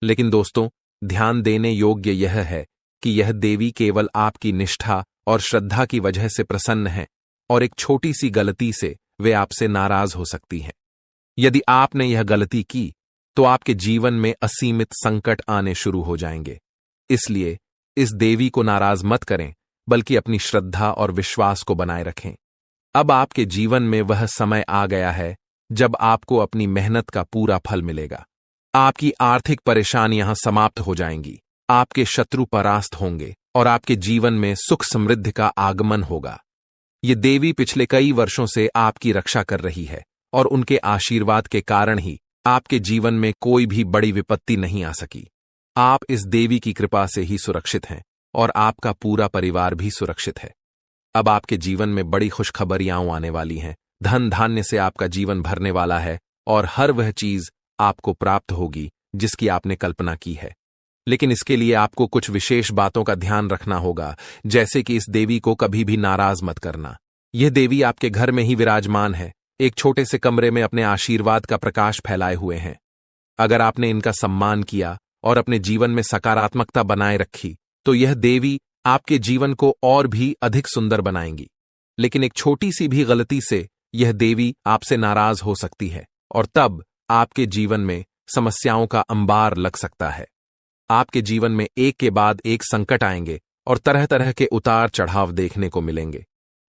लेकिन दोस्तों, ध्यान देने योग्य यह है कि यह देवी केवल आपकी निष्ठा और श्रद्धा की वजह से प्रसन्न है और एक छोटी सी गलती से वे आपसे नाराज हो सकती हैं। यदि आपने यह गलती की तो आपके जीवन में असीमित संकट आने शुरू हो जाएंगे। इसलिए इस देवी को नाराज मत करें, बल्कि अपनी श्रद्धा और विश्वास को बनाए रखें। अब आपके जीवन में वह समय आ गया है जब आपको अपनी मेहनत का पूरा फल मिलेगा। आपकी आर्थिक परेशानियां समाप्त हो जाएंगी, आपके शत्रु परास्त होंगे और आपके जीवन में सुख समृद्धि का आगमन होगा। ये देवी पिछले कई वर्षों से आपकी रक्षा कर रही है और उनके आशीर्वाद के कारण ही आपके जीवन में कोई भी बड़ी विपत्ति नहीं आ सकी। आप इस देवी की कृपा से ही सुरक्षित हैं और आपका पूरा परिवार भी सुरक्षित है। अब आपके जीवन में बड़ी खुशखबरियां आने वाली हैं। धन धान्य से आपका जीवन भरने वाला है और हर वह चीज आपको प्राप्त होगी जिसकी आपने कल्पना की है। लेकिन इसके लिए आपको कुछ विशेष बातों का ध्यान रखना होगा, जैसे कि इस देवी को कभी भी नाराज मत करना। यह देवी आपके घर में ही विराजमान है, एक छोटे से कमरे में अपने आशीर्वाद का प्रकाश फैलाए हुए हैं। अगर आपने इनका सम्मान किया और अपने जीवन में सकारात्मकता बनाए रखी तो यह देवी आपके जीवन को और भी अधिक सुंदर बनाएंगी। लेकिन एक छोटी सी भी गलती से यह देवी आपसे नाराज हो सकती है और तब आपके जीवन में समस्याओं का अंबार लग सकता है। आपके जीवन में एक के बाद एक संकट आएंगे और तरह तरह के उतार चढ़ाव देखने को मिलेंगे।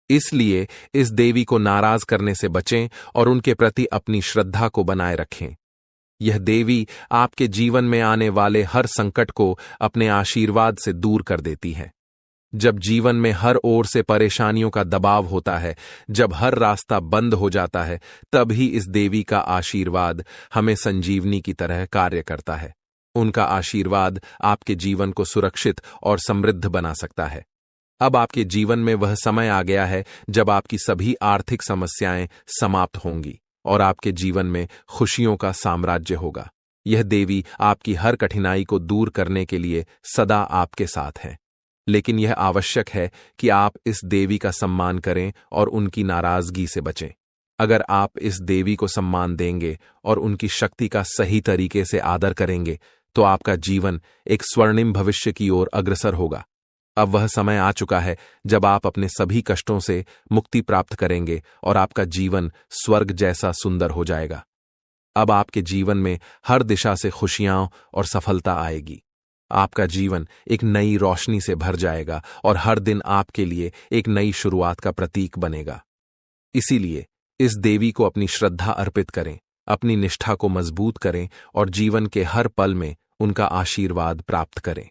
इसलिए इस देवी को नाराज करने से बचें और उनके प्रति अपनी श्रद्धा को बनाए रखें। यह देवी आपके जीवन में आने वाले हर संकट को अपने आशीर्वाद से दूर कर देती है। जब जीवन में हर ओर से परेशानियों का दबाव होता है, जब हर रास्ता बंद हो जाता है, तब ही इस देवी का आशीर्वाद हमें संजीवनी की तरह कार्य करता है। उनका आशीर्वाद आपके जीवन को सुरक्षित और समृद्ध बना सकता है। अब आपके जीवन में वह समय आ गया है जब आपकी सभी आर्थिक समस्याएं समाप्त होंगी और आपके जीवन में खुशियों का साम्राज्य होगा। यह देवी आपकी हर कठिनाई को दूर करने के लिए सदा आपके साथ है। लेकिन यह आवश्यक है कि आप इस देवी का सम्मान करें और उनकी नाराजगी से बचें। अगर आप इस देवी को सम्मान देंगे और उनकी शक्ति का सही तरीके से आदर करेंगे तो आपका जीवन एक स्वर्णिम भविष्य की ओर अग्रसर होगा। अब वह समय आ चुका है जब आप अपने सभी कष्टों से मुक्ति प्राप्त करेंगे और आपका जीवन स्वर्ग जैसा सुंदर हो जाएगा। अब आपके जीवन में हर दिशा से खुशियां और सफलता आएगी। आपका जीवन एक नई रोशनी से भर जाएगा और हर दिन आपके लिए एक नई शुरुआत का प्रतीक बनेगा। इसीलिए इस देवी को अपनी श्रद्धा अर्पित करें, अपनी निष्ठा को मजबूत करें और जीवन के हर पल में उनका आशीर्वाद प्राप्त करें।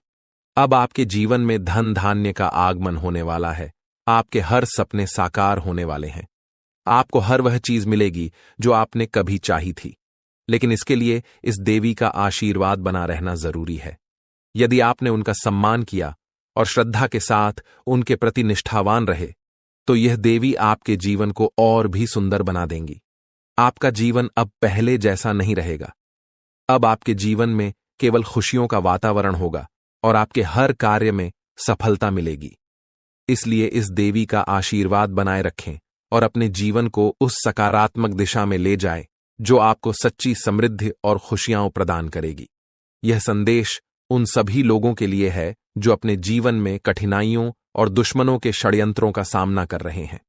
अब आपके जीवन में धन धान्य का आगमन होने वाला है। आपके हर सपने साकार होने वाले हैं। आपको हर वह चीज मिलेगी जो आपने कभी चाही थी। लेकिन इसके लिए इस देवी का आशीर्वाद बना रहना जरूरी है। यदि आपने उनका सम्मान किया और श्रद्धा के साथ उनके प्रति निष्ठावान रहे, तो यह देवी आपके जीवन को और भी सुंदर बना देंगी। आपका जीवन अब पहले जैसा नहीं रहेगा। अब आपके जीवन में केवल खुशियों का वातावरण होगा और आपके हर कार्य में सफलता मिलेगी। इसलिए इस देवी का आशीर्वाद बनाए रखें और अपने जीवन को उस सकारात्मक दिशा में ले जाएं जो आपको सच्ची समृद्धि और खुशियां प्रदान करेगी। यह संदेश उन सभी लोगों के लिए है जो अपने जीवन में कठिनाइयों और दुश्मनों के षड्यंत्रों का सामना कर रहे हैं।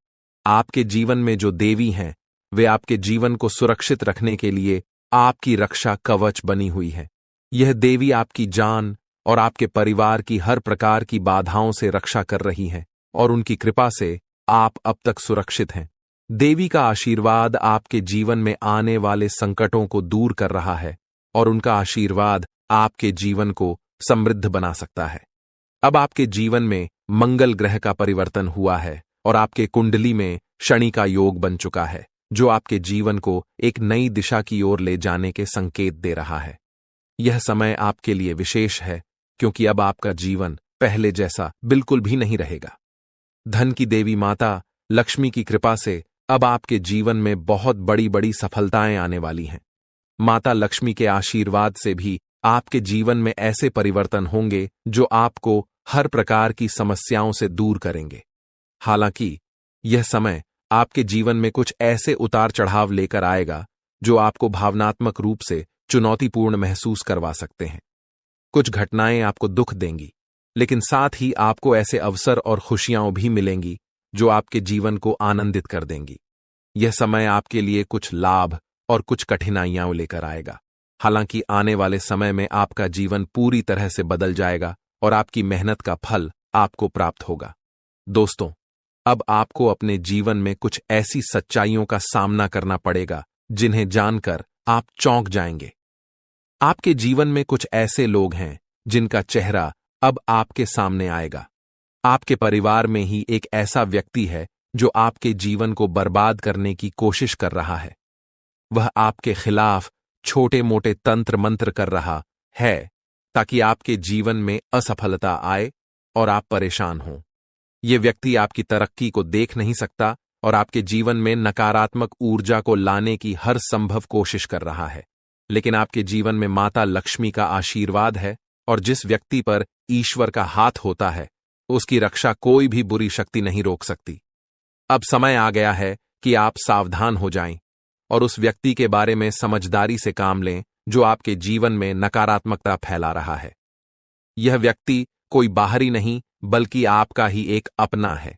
आपके जीवन में जो देवी हैं, वे आपके जीवन को सुरक्षित रखने के लिए आपकी रक्षा कवच बनी हुई है। यह देवी आपकी जान और आपके परिवार की हर प्रकार की बाधाओं से रक्षा कर रही है और उनकी कृपा से आप अब तक सुरक्षित हैं। देवी का आशीर्वाद आपके जीवन में आने वाले संकटों को दूर कर रहा है और उनका आशीर्वाद आपके जीवन को समृद्ध बना सकता है। अब आपके जीवन में मंगल ग्रह का परिवर्तन हुआ है और आपके कुंडली में शनि का योग बन चुका है, जो आपके जीवन को एक नई दिशा की ओर ले जाने के संकेत दे रहा है। यह समय आपके लिए विशेष है क्योंकि अब आपका जीवन पहले जैसा बिल्कुल भी नहीं रहेगा। धन की देवी माता लक्ष्मी की कृपा से अब आपके जीवन में बहुत बड़ी बड़ी सफलताएं आने वाली हैं। माता लक्ष्मी के आशीर्वाद से भी आपके जीवन में ऐसे परिवर्तन होंगे जो आपको हर प्रकार की समस्याओं से दूर करेंगे। हालांकि यह समय आपके जीवन में कुछ ऐसे उतार चढ़ाव लेकर आएगा जो आपको भावनात्मक रूप से चुनौतीपूर्ण महसूस करवा सकते हैं। कुछ घटनाएं आपको दुख देंगी, लेकिन साथ ही आपको ऐसे अवसर और खुशियां भी मिलेंगी जो आपके जीवन को आनंदित कर देंगी। यह समय आपके लिए कुछ लाभ और कुछ कठिनाइयां लेकर आएगा। हालांकि आने वाले समय में आपका जीवन पूरी तरह से बदल जाएगा और आपकी मेहनत का फल आपको प्राप्त होगा। दोस्तों, अब आपको अपने जीवन में कुछ ऐसी सच्चाइयों का सामना करना पड़ेगा जिन्हें जानकर आप चौंक जाएंगे। आपके जीवन में कुछ ऐसे लोग हैं जिनका चेहरा अब आपके सामने आएगा। आपके परिवार में ही एक ऐसा व्यक्ति है जो आपके जीवन को बर्बाद करने की कोशिश कर रहा है। वह आपके खिलाफ छोटे मोटे तंत्र मंत्र कर रहा है ताकि आपके जीवन में असफलता आए और आप परेशान हों। यह व्यक्ति आपकी तरक्की को देख नहीं सकता और आपके जीवन में नकारात्मक ऊर्जा को लाने की हर संभव कोशिश कर रहा है। लेकिन आपके जीवन में माता लक्ष्मी का आशीर्वाद है और जिस व्यक्ति पर ईश्वर का हाथ होता है, उसकी रक्षा कोई भी बुरी शक्ति नहीं रोक सकती। अब समय आ गया है कि आप सावधान हो जाएं और उस व्यक्ति के बारे में समझदारी से काम लें जो आपके जीवन में नकारात्मकता फैला रहा है। यह व्यक्ति कोई बाहरी नहीं बल्कि आपका ही एक अपना है।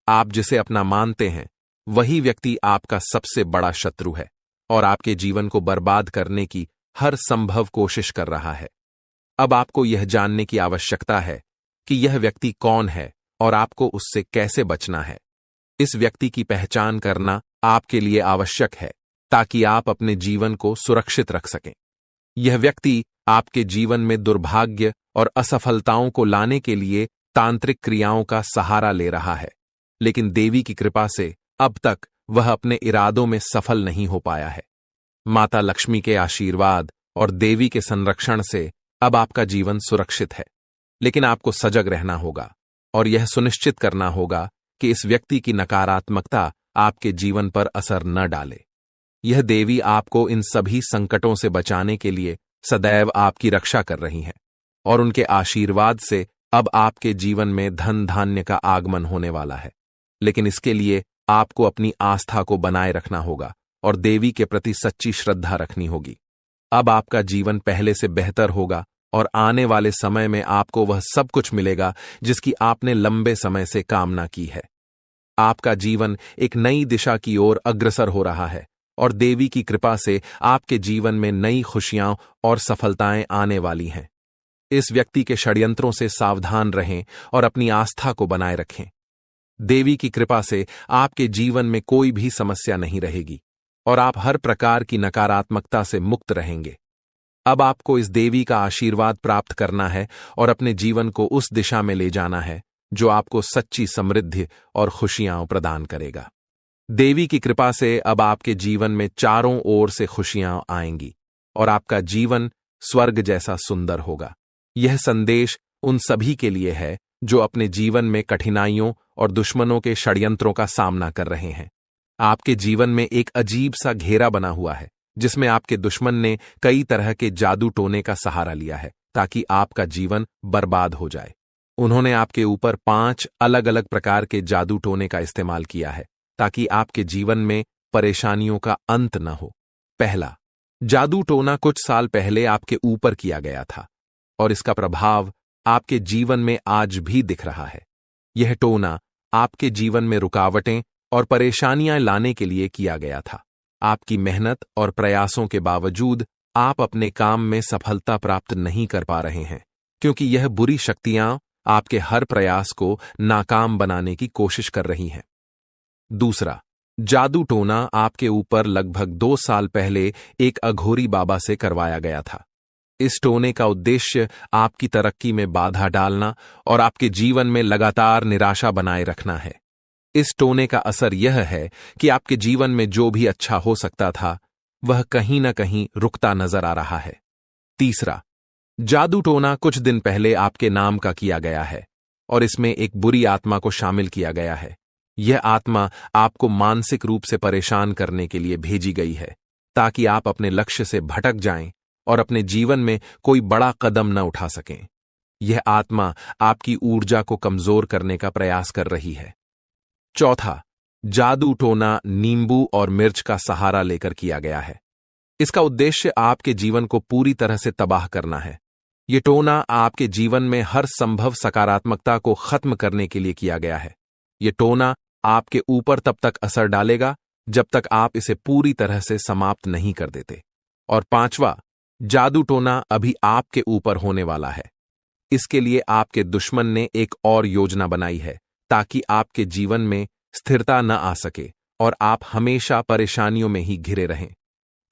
आप जिसे अपना मानते हैं, वही व्यक्ति आपका सबसे बड़ा शत्रु है और आपके जीवन को बर्बाद करने की हर संभव कोशिश कर रहा है। अब आपको यह जानने की आवश्यकता है कि यह व्यक्ति कौन है और आपको उससे कैसे बचना है। इस व्यक्ति की पहचान करना आपके लिए आवश्यक है ताकि आप अपने जीवन को सुरक्षित रख सकें। यह व्यक्ति आपके जीवन में दुर्भाग्य और असफलताओं को लाने के लिए तांत्रिक क्रियाओं का सहारा ले रहा है, लेकिन देवी की कृपा से अब तक वह अपने इरादों में सफल नहीं हो पाया है। माता लक्ष्मी के आशीर्वाद और देवी के संरक्षण से अब आपका जीवन सुरक्षित है, लेकिन आपको सजग रहना होगा और यह सुनिश्चित करना होगा कि इस व्यक्ति की नकारात्मकता आपके जीवन पर असर न डाले। यह देवी आपको इन सभी संकटों से बचाने के लिए सदैव आपकी रक्षा कर रही हैं और उनके आशीर्वाद से अब आपके जीवन में धन धान्य का आगमन होने वाला है। लेकिन इसके लिए आपको अपनी आस्था को बनाए रखना होगा और देवी के प्रति सच्ची श्रद्धा रखनी होगी। अब आपका जीवन पहले से बेहतर होगा और आने वाले समय में आपको वह सब कुछ मिलेगा जिसकी आपने लंबे समय से कामना की है। आपका जीवन एक नई दिशा की ओर अग्रसर हो रहा है और देवी की कृपा से आपके जीवन में नई खुशियां और सफलताएं आने वाली हैं। इस व्यक्ति के षड्यंत्रों से सावधान रहें और अपनी आस्था को बनाए रखें। देवी की कृपा से आपके जीवन में कोई भी समस्या नहीं रहेगी और आप हर प्रकार की नकारात्मकता से मुक्त रहेंगे। अब आपको इस देवी का आशीर्वाद प्राप्त करना है और अपने जीवन को उस दिशा में ले जाना है जो आपको सच्ची समृद्धि और खुशियां प्रदान करेगा। देवी की कृपा से अब आपके जीवन में चारों ओर से खुशियां आएंगी और आपका जीवन स्वर्ग जैसा सुंदर होगा। यह संदेश उन सभी के लिए है जो अपने जीवन में कठिनाइयों और दुश्मनों के षड्यंत्रों का सामना कर रहे हैं। आपके जीवन में एक अजीब सा घेरा बना हुआ है जिसमें आपके दुश्मन ने कई तरह के जादू टोने का सहारा लिया है ताकि आपका जीवन बर्बाद हो जाए। उन्होंने आपके ऊपर 5 अलग अलग प्रकार के जादू टोने का इस्तेमाल किया है ताकि आपके जीवन में परेशानियों का अंत न हो। पहला, जादू टोना कुछ साल पहले आपके ऊपर किया गया था और इसका प्रभाव आपके जीवन में आज भी दिख रहा है। यह टोना आपके जीवन में रुकावटें और परेशानियां लाने के लिए किया गया था। आपकी मेहनत और प्रयासों के बावजूद आप अपने काम में सफलता प्राप्त नहीं कर पा रहे हैं क्योंकि यह बुरी शक्तियां आपके हर प्रयास को नाकाम बनाने की कोशिश कर रही हैं। दूसरा, जादू टोना आपके ऊपर लगभग 2 साल पहले एक अघोरी बाबा से करवाया गया था। इस टोने का उद्देश्य आपकी तरक्की में बाधा डालना और आपके जीवन में लगातार निराशा बनाए रखना है। इस टोने का असर यह है कि आपके जीवन में जो भी अच्छा हो सकता था वह कहीं न कहीं रुकता नजर आ रहा है। तीसरा, जादू टोना कुछ दिन पहले आपके नाम का किया गया है और इसमें एक बुरी आत्मा को शामिल किया गया है। यह आत्मा आपको मानसिक रूप से परेशान करने के लिए भेजी गई है ताकि आप अपने लक्ष्य से भटक जाएं और अपने जीवन में कोई बड़ा कदम न उठा सकें। यह आत्मा आपकी ऊर्जा को कमजोर करने का प्रयास कर रही है। चौथा, जादू टोना नींबू और मिर्च का सहारा लेकर किया गया है। इसका उद्देश्य आपके जीवन को पूरी तरह से तबाह करना है। यह टोना आपके जीवन में हर संभव सकारात्मकता को खत्म करने के लिए किया गया है। यह टोना आपके ऊपर तब तक असर डालेगा जब तक आप इसे पूरी तरह से समाप्त नहीं कर देते। और पांचवा, जादू टोना अभी आपके ऊपर होने वाला है। इसके लिए आपके दुश्मन ने एक और योजना बनाई है ताकि आपके जीवन में स्थिरता न आ सके और आप हमेशा परेशानियों में ही घिरे रहें।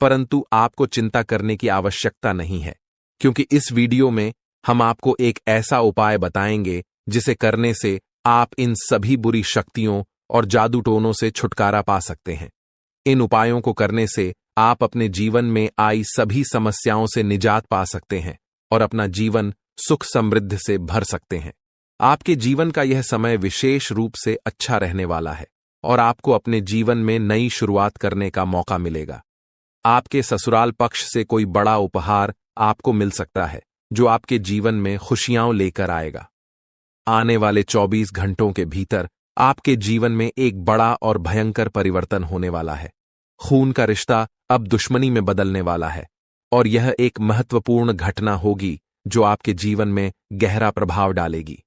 परंतु आपको चिंता करने की आवश्यकता नहीं है क्योंकि इस वीडियो में हम आपको एक ऐसा उपाय बताएंगे जिसे करने से आप इन सभी बुरी शक्तियों और जादू टोनों से छुटकारा पा सकते हैं। इन उपायों को करने से आप अपने जीवन में आई सभी समस्याओं से निजात पा सकते हैं और अपना जीवन सुख समृद्धि से भर सकते हैं। आपके जीवन का यह समय विशेष रूप से अच्छा रहने वाला है और आपको अपने जीवन में नई शुरुआत करने का मौका मिलेगा। आपके ससुराल पक्ष से कोई बड़ा उपहार आपको मिल सकता है जो आपके जीवन में खुशियां लेकर आएगा। आने वाले 24 घंटों के भीतर आपके जीवन में एक बड़ा और भयंकर परिवर्तन होने वाला है। खून का रिश्ता अब दुश्मनी में बदलने वाला है और यह एक महत्वपूर्ण घटना होगी जो आपके जीवन में गहरा प्रभाव डालेगी।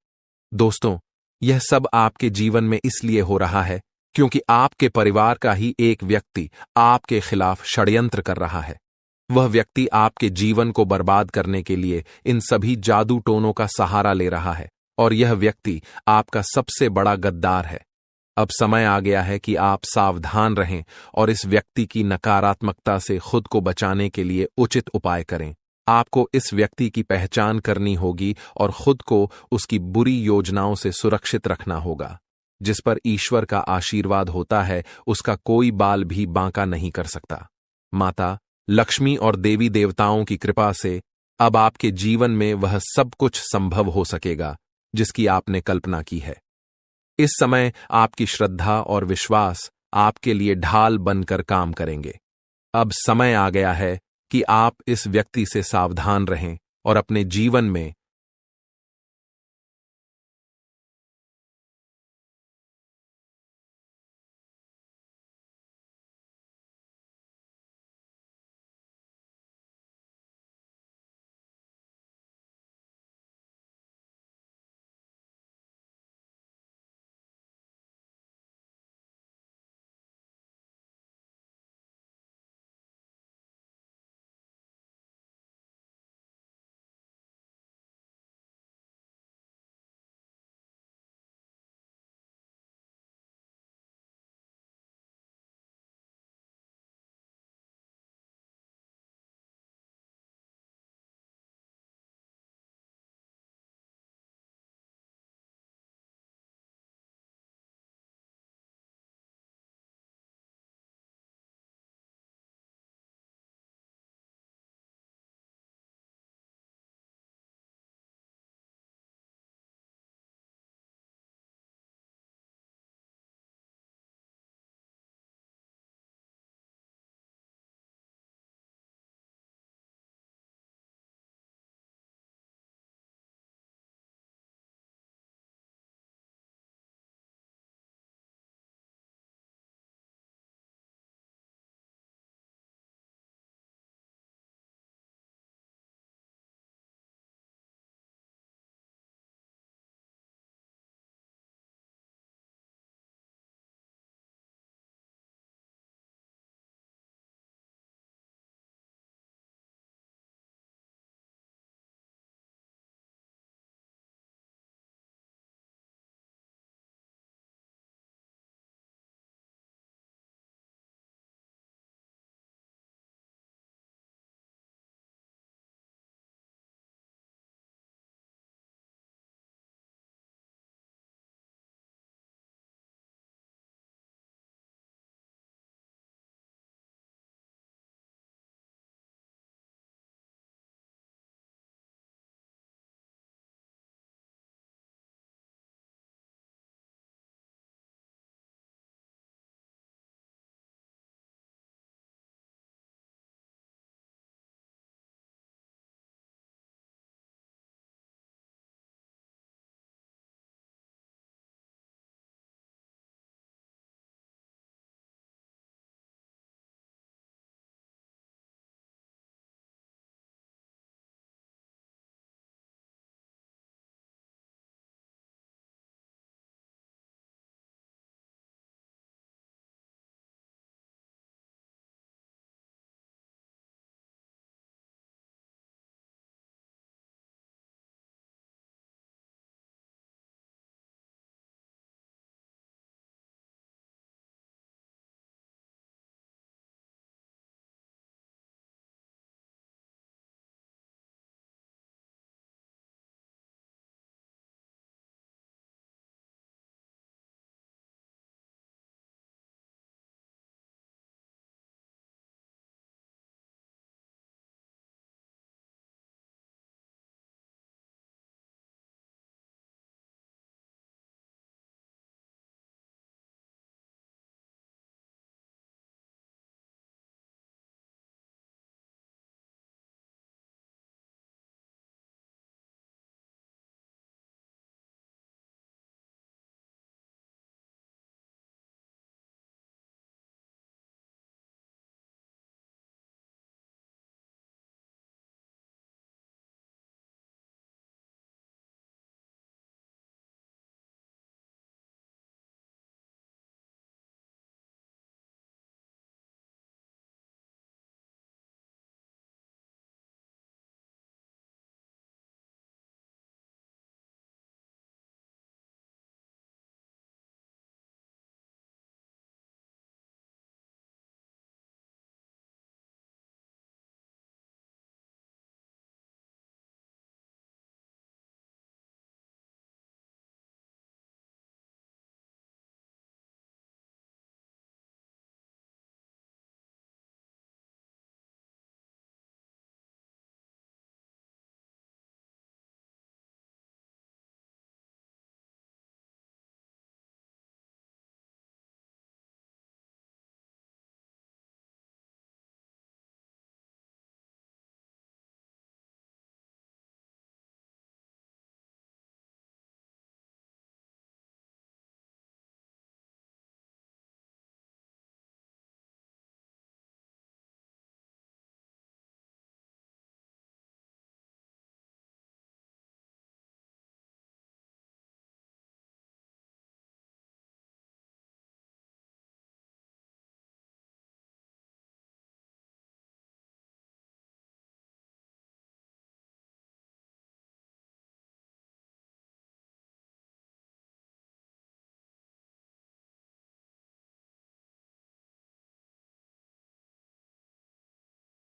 दोस्तों, यह सब आपके जीवन में इसलिए हो रहा है क्योंकि आपके परिवार का ही एक व्यक्ति आपके खिलाफ षड्यंत्र कर रहा है। वह व्यक्ति आपके जीवन को बर्बाद करने के लिए इन सभी जादू टोनों का सहारा ले रहा है और यह व्यक्ति आपका सबसे बड़ा गद्दार है। अब समय आ गया है कि आप सावधान रहें और इस व्यक्ति की नकारात्मकता से खुद को बचाने के लिए उचित उपाय करें। आपको इस व्यक्ति की पहचान करनी होगी और खुद को उसकी बुरी योजनाओं से सुरक्षित रखना होगा। जिस पर ईश्वर का आशीर्वाद होता है उसका कोई बाल भी बांका नहीं कर सकता। माता लक्ष्मी और देवी देवताओं की कृपा से अब आपके जीवन में वह सब कुछ संभव हो सकेगा जिसकी आपने कल्पना की है। इस समय आपकी श्रद्धा और विश्वास आपके लिए ढाल बनकर काम करेंगे। अब समय आ गया है कि आप इस व्यक्ति से सावधान रहें और अपने जीवन में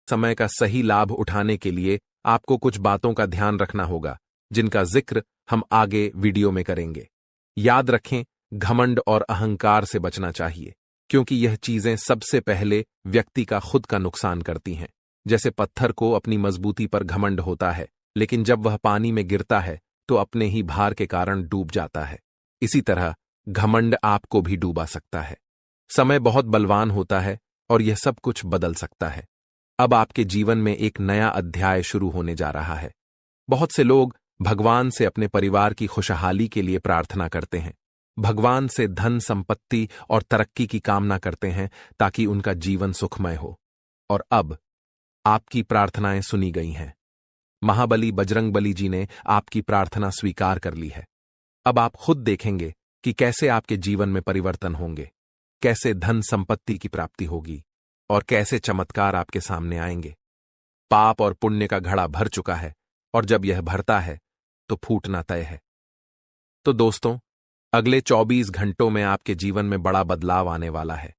समय का सही लाभ उठाने के लिए आपको कुछ बातों का ध्यान रखना होगा, जिनका जिक्र हम आगे वीडियो में करेंगे। याद रखें, घमंड और अहंकार से बचना चाहिए, क्योंकि यह चीजें सबसे पहले व्यक्ति का खुद का नुकसान करती हैं। जैसे पत्थर को अपनी मजबूती पर घमंड होता है, लेकिन जब वह पानी में गिरता है तो अपने ही भार के कारण डूब जाता है। इसी तरह घमंड आपको भी डूबा सकता है। समय बहुत बलवान होता है और यह सब कुछ बदल सकता है। अब आपके जीवन में एक नया अध्याय शुरू होने जा रहा है। बहुत से लोग भगवान से अपने परिवार की खुशहाली के लिए प्रार्थना करते हैं। भगवान से धन, संपत्ति और तरक्की की कामना करते हैं ताकि उनका जीवन सुखमय हो। और अब आपकी प्रार्थनाएं सुनी गई हैं। महाबली बजरंगबली जी ने आपकी प्रार्थना स्वीकार कर ली है। अब आप खुद देखेंगे कि कैसे आपके जीवन में परिवर्तन होंगे, कैसे धन संपत्ति की प्राप्ति होगी और कैसे चमत्कार आपके सामने आएंगे। पाप और पुण्य का घड़ा भर चुका है और जब यह भरता है तो फूटना तय है। तो दोस्तों, अगले 24 घंटों में आपके जीवन में बड़ा बदलाव आने वाला है,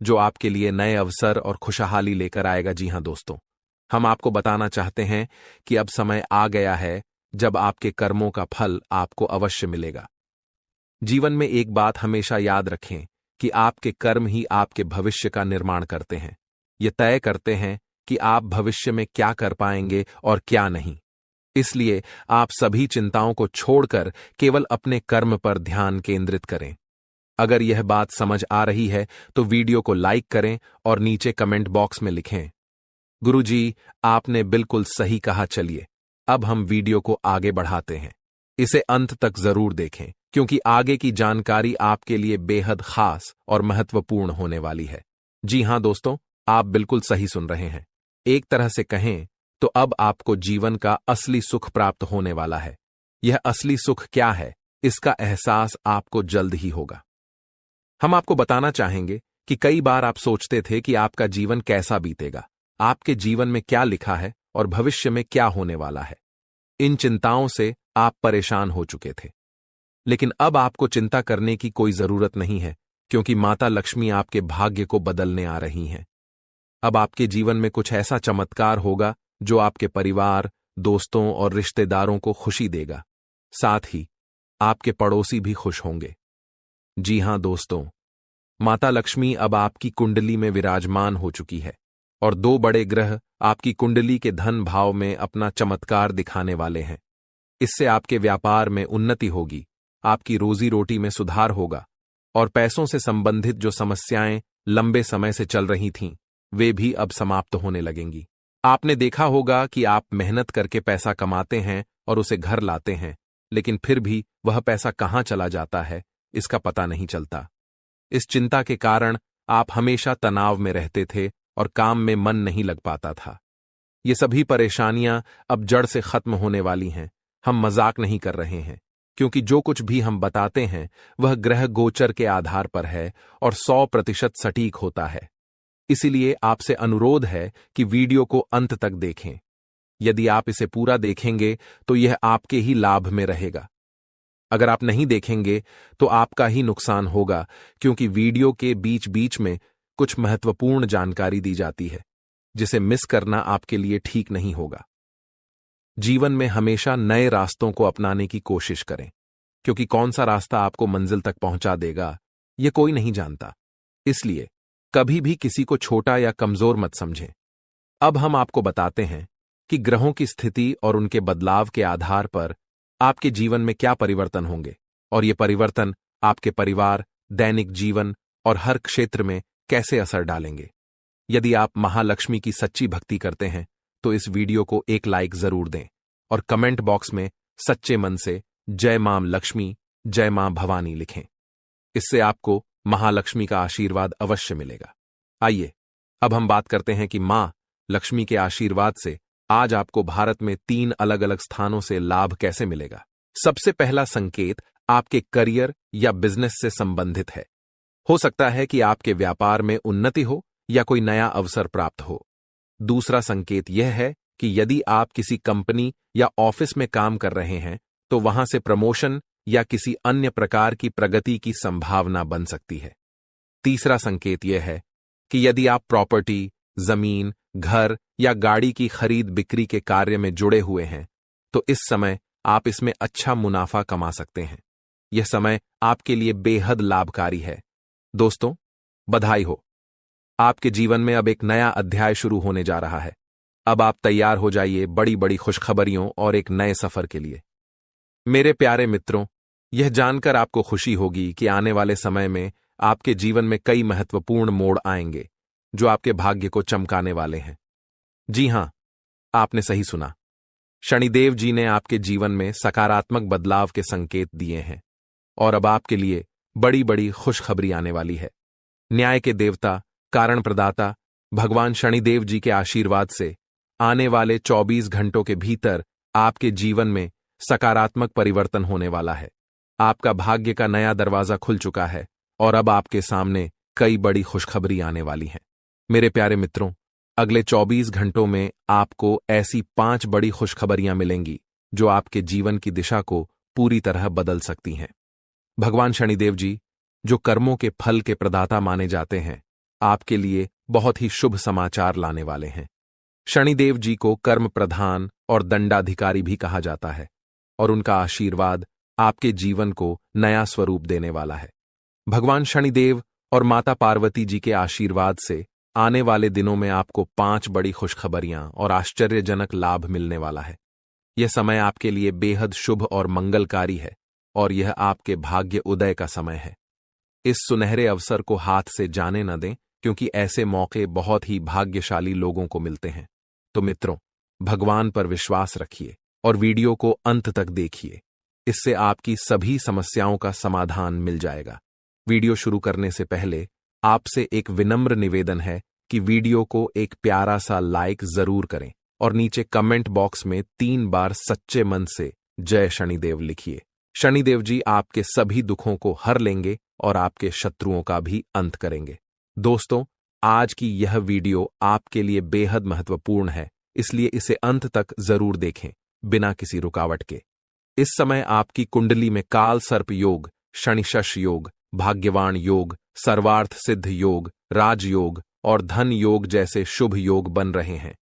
जो आपके लिए नए अवसर और खुशहाली लेकर आएगा। जी हां दोस्तों, हम आपको बताना चाहते हैं कि अब समय आ गया है जब आपके कर्मों का फल आपको अवश्य मिलेगा। जीवन में एक बात हमेशा याद रखें कि आपके कर्म ही आपके भविष्य का निर्माण करते हैं। ये तय करते हैं कि आप भविष्य में क्या कर पाएंगे और क्या नहीं। इसलिए आप सभी चिंताओं को छोड़कर केवल अपने कर्म पर ध्यान केंद्रित करें। अगर यह बात समझ आ रही है तो वीडियो को लाइक करें और नीचे कमेंट बॉक्स में लिखें, गुरुजी, आपने बिल्कुल सही कहा। चलिए अब हम वीडियो को आगे बढ़ाते हैं। इसे अंत तक जरूर देखें, क्योंकि आगे की जानकारी आपके लिए बेहद खास और महत्वपूर्ण होने वाली है। जी हां दोस्तों, आप बिल्कुल सही सुन रहे हैं। एक तरह से कहें तो अब आपको जीवन का असली सुख प्राप्त होने वाला है। यह असली सुख क्या है, इसका एहसास आपको जल्द ही होगा। हम आपको बताना चाहेंगे कि कई बार आप सोचते थे कि आपका जीवन कैसा बीतेगा, आपके जीवन में क्या लिखा है और भविष्य में क्या होने वाला है। इन चिंताओं से आप परेशान हो चुके थे, लेकिन अब आपको चिंता करने की कोई जरूरत नहीं है, क्योंकि माता लक्ष्मी आपके भाग्य को बदलने आ रही हैं। अब आपके जीवन में कुछ ऐसा चमत्कार होगा जो आपके परिवार, दोस्तों और रिश्तेदारों को खुशी देगा। साथ ही आपके पड़ोसी भी खुश होंगे। जी हां दोस्तों, माता लक्ष्मी अब आपकी कुंडली में विराजमान हो चुकी है और 2 बड़े ग्रह आपकी कुंडली के धन भाव में अपना चमत्कार दिखाने वाले हैं। इससे आपके व्यापार में उन्नति होगी, आपकी रोजी रोटी में सुधार होगा और पैसों से संबंधित जो समस्याएं लंबे समय से चल रही थीं, वे भी अब समाप्त होने लगेंगी। आपने देखा होगा कि आप मेहनत करके पैसा कमाते हैं और उसे घर लाते हैं, लेकिन फिर भी वह पैसा कहां चला जाता है, इसका पता नहीं चलता। इस चिंता के कारण आप हमेशा तनाव में रहते थे और काम में मन नहीं लग पाता था। ये सभी परेशानियां अब जड़ से खत्म होने वाली हैं। हम मजाक नहीं कर रहे हैं, क्योंकि जो कुछ भी हम बताते हैं वह ग्रह गोचर के आधार पर है और 100% सटीक होता है। इसीलिए आपसे अनुरोध है कि वीडियो को अंत तक देखें। यदि आप इसे पूरा देखेंगे तो यह आपके ही लाभ में रहेगा। अगर आप नहीं देखेंगे तो आपका ही नुकसान होगा, क्योंकि वीडियो के बीच बीच में कुछ महत्वपूर्ण जानकारी दी जाती है, जिसे मिस करना आपके लिए ठीक नहीं होगा। जीवन में हमेशा नए रास्तों को अपनाने की कोशिश करें, क्योंकि कौन सा रास्ता आपको मंजिल तक पहुंचा देगा, यह कोई नहीं जानता। इसलिए कभी भी किसी को छोटा या कमजोर मत समझें। अब हम आपको बताते हैं कि ग्रहों की स्थिति और उनके बदलाव के आधार पर आपके जीवन में क्या परिवर्तन होंगे और ये परिवर्तन आपके परिवार, दैनिक जीवन और हर क्षेत्र में कैसे असर डालेंगे। यदि आप महालक्ष्मी की सच्ची भक्ति करते हैं तो इस वीडियो को एक लाइक जरूर दें और कमेंट बॉक्स में सच्चे मन से जय मां लक्ष्मी, जय मां भवानी लिखें। इससे आपको महालक्ष्मी का आशीर्वाद अवश्य मिलेगा। आइए अब हम बात करते हैं कि मां लक्ष्मी के आशीर्वाद से आज आपको भारत में 3 अलग अलग स्थानों से लाभ कैसे मिलेगा। सबसे पहला संकेत आपके करियर या बिजनेस से संबंधित है। हो सकता है कि आपके व्यापार में उन्नति हो या कोई नया अवसर प्राप्त हो। दूसरा संकेत यह है कि यदि आप किसी कंपनी या ऑफिस में काम कर रहे हैं तो वहां से प्रमोशन या किसी अन्य प्रकार की प्रगति की संभावना बन सकती है। तीसरा संकेत यह है कि यदि आप प्रॉपर्टी, जमीन, घर या गाड़ी की खरीद बिक्री के कार्य में जुड़े हुए हैं, तो इस समय आप इसमें अच्छा मुनाफा कमा सकते हैं। यह समय आपके लिए बेहद लाभकारी है। दोस्तों, बधाई हो, आपके जीवन में अब एक नया अध्याय शुरू होने जा रहा है। अब आप तैयार हो जाइए बड़ी बड़ी खुशखबरियों और एक नए सफर के लिए। मेरे प्यारे मित्रों, यह जानकर आपको खुशी होगी कि आने वाले समय में आपके जीवन में कई महत्वपूर्ण मोड़ आएंगे जो आपके भाग्य को चमकाने वाले हैं। जी हां, आपने सही सुना। शनिदेव जी ने आपके जीवन में सकारात्मक बदलाव के संकेत दिए हैं और अब आपके लिए बड़ी बड़ी खुशखबरी आने वाली है। न्याय के देवता, कारण प्रदाता भगवान शनिदेव जी के आशीर्वाद से आने वाले 24 घंटों के भीतर आपके जीवन में सकारात्मक परिवर्तन होने वाला है। आपका भाग्य का नया दरवाजा खुल चुका है और अब आपके सामने कई बड़ी खुशखबरी आने वाली हैं। मेरे प्यारे मित्रों, अगले 24 घंटों में आपको ऐसी 5 बड़ी खुशखबरियां मिलेंगी जो आपके जीवन की दिशा को पूरी तरह बदल सकती हैं। भगवान शनिदेव जी, जो कर्मों के फल के प्रदाता माने जाते हैं, आपके लिए बहुत ही शुभ समाचार लाने वाले हैं। शनिदेव जी को कर्म प्रधान और दंडाधिकारी भी कहा जाता है और उनका आशीर्वाद आपके जीवन को नया स्वरूप देने वाला है। भगवान शनिदेव और माता पार्वती जी के आशीर्वाद से आने वाले दिनों में आपको 5 बड़ी खुशखबरियां और आश्चर्यजनक लाभ मिलने वाला है। यह समय आपके लिए बेहद शुभ और मंगलकारी है और यह आपके भाग्य उदय का समय है। इस सुनहरे अवसर को हाथ से जाने न दें, क्योंकि ऐसे मौके बहुत ही भाग्यशाली लोगों को मिलते हैं। तो मित्रों, भगवान पर विश्वास रखिए और वीडियो को अंत तक देखिए। इससे आपकी सभी समस्याओं का समाधान मिल जाएगा। वीडियो शुरू करने से पहले आपसे एक विनम्र निवेदन है कि वीडियो को एक प्यारा सा लाइक जरूर करें और नीचे कमेंट बॉक्स में 3 बार सच्चे मन से जय शनिदेव लिखिए। शनिदेव जी आपके सभी दुखों को हर लेंगे और आपके शत्रुओं का भी अंत करेंगे। दोस्तों, आज की यह वीडियो आपके लिए बेहद महत्वपूर्ण है, इसलिए इसे अंत तक जरूर देखें बिना किसी रुकावट के। इस समय आपकी कुंडली में काल सर्प योग, शनिशश योग, भाग्यवान योग, सर्वार्थ सिद्ध योग, राजयोग और धन योग जैसे शुभ योग बन रहे हैं।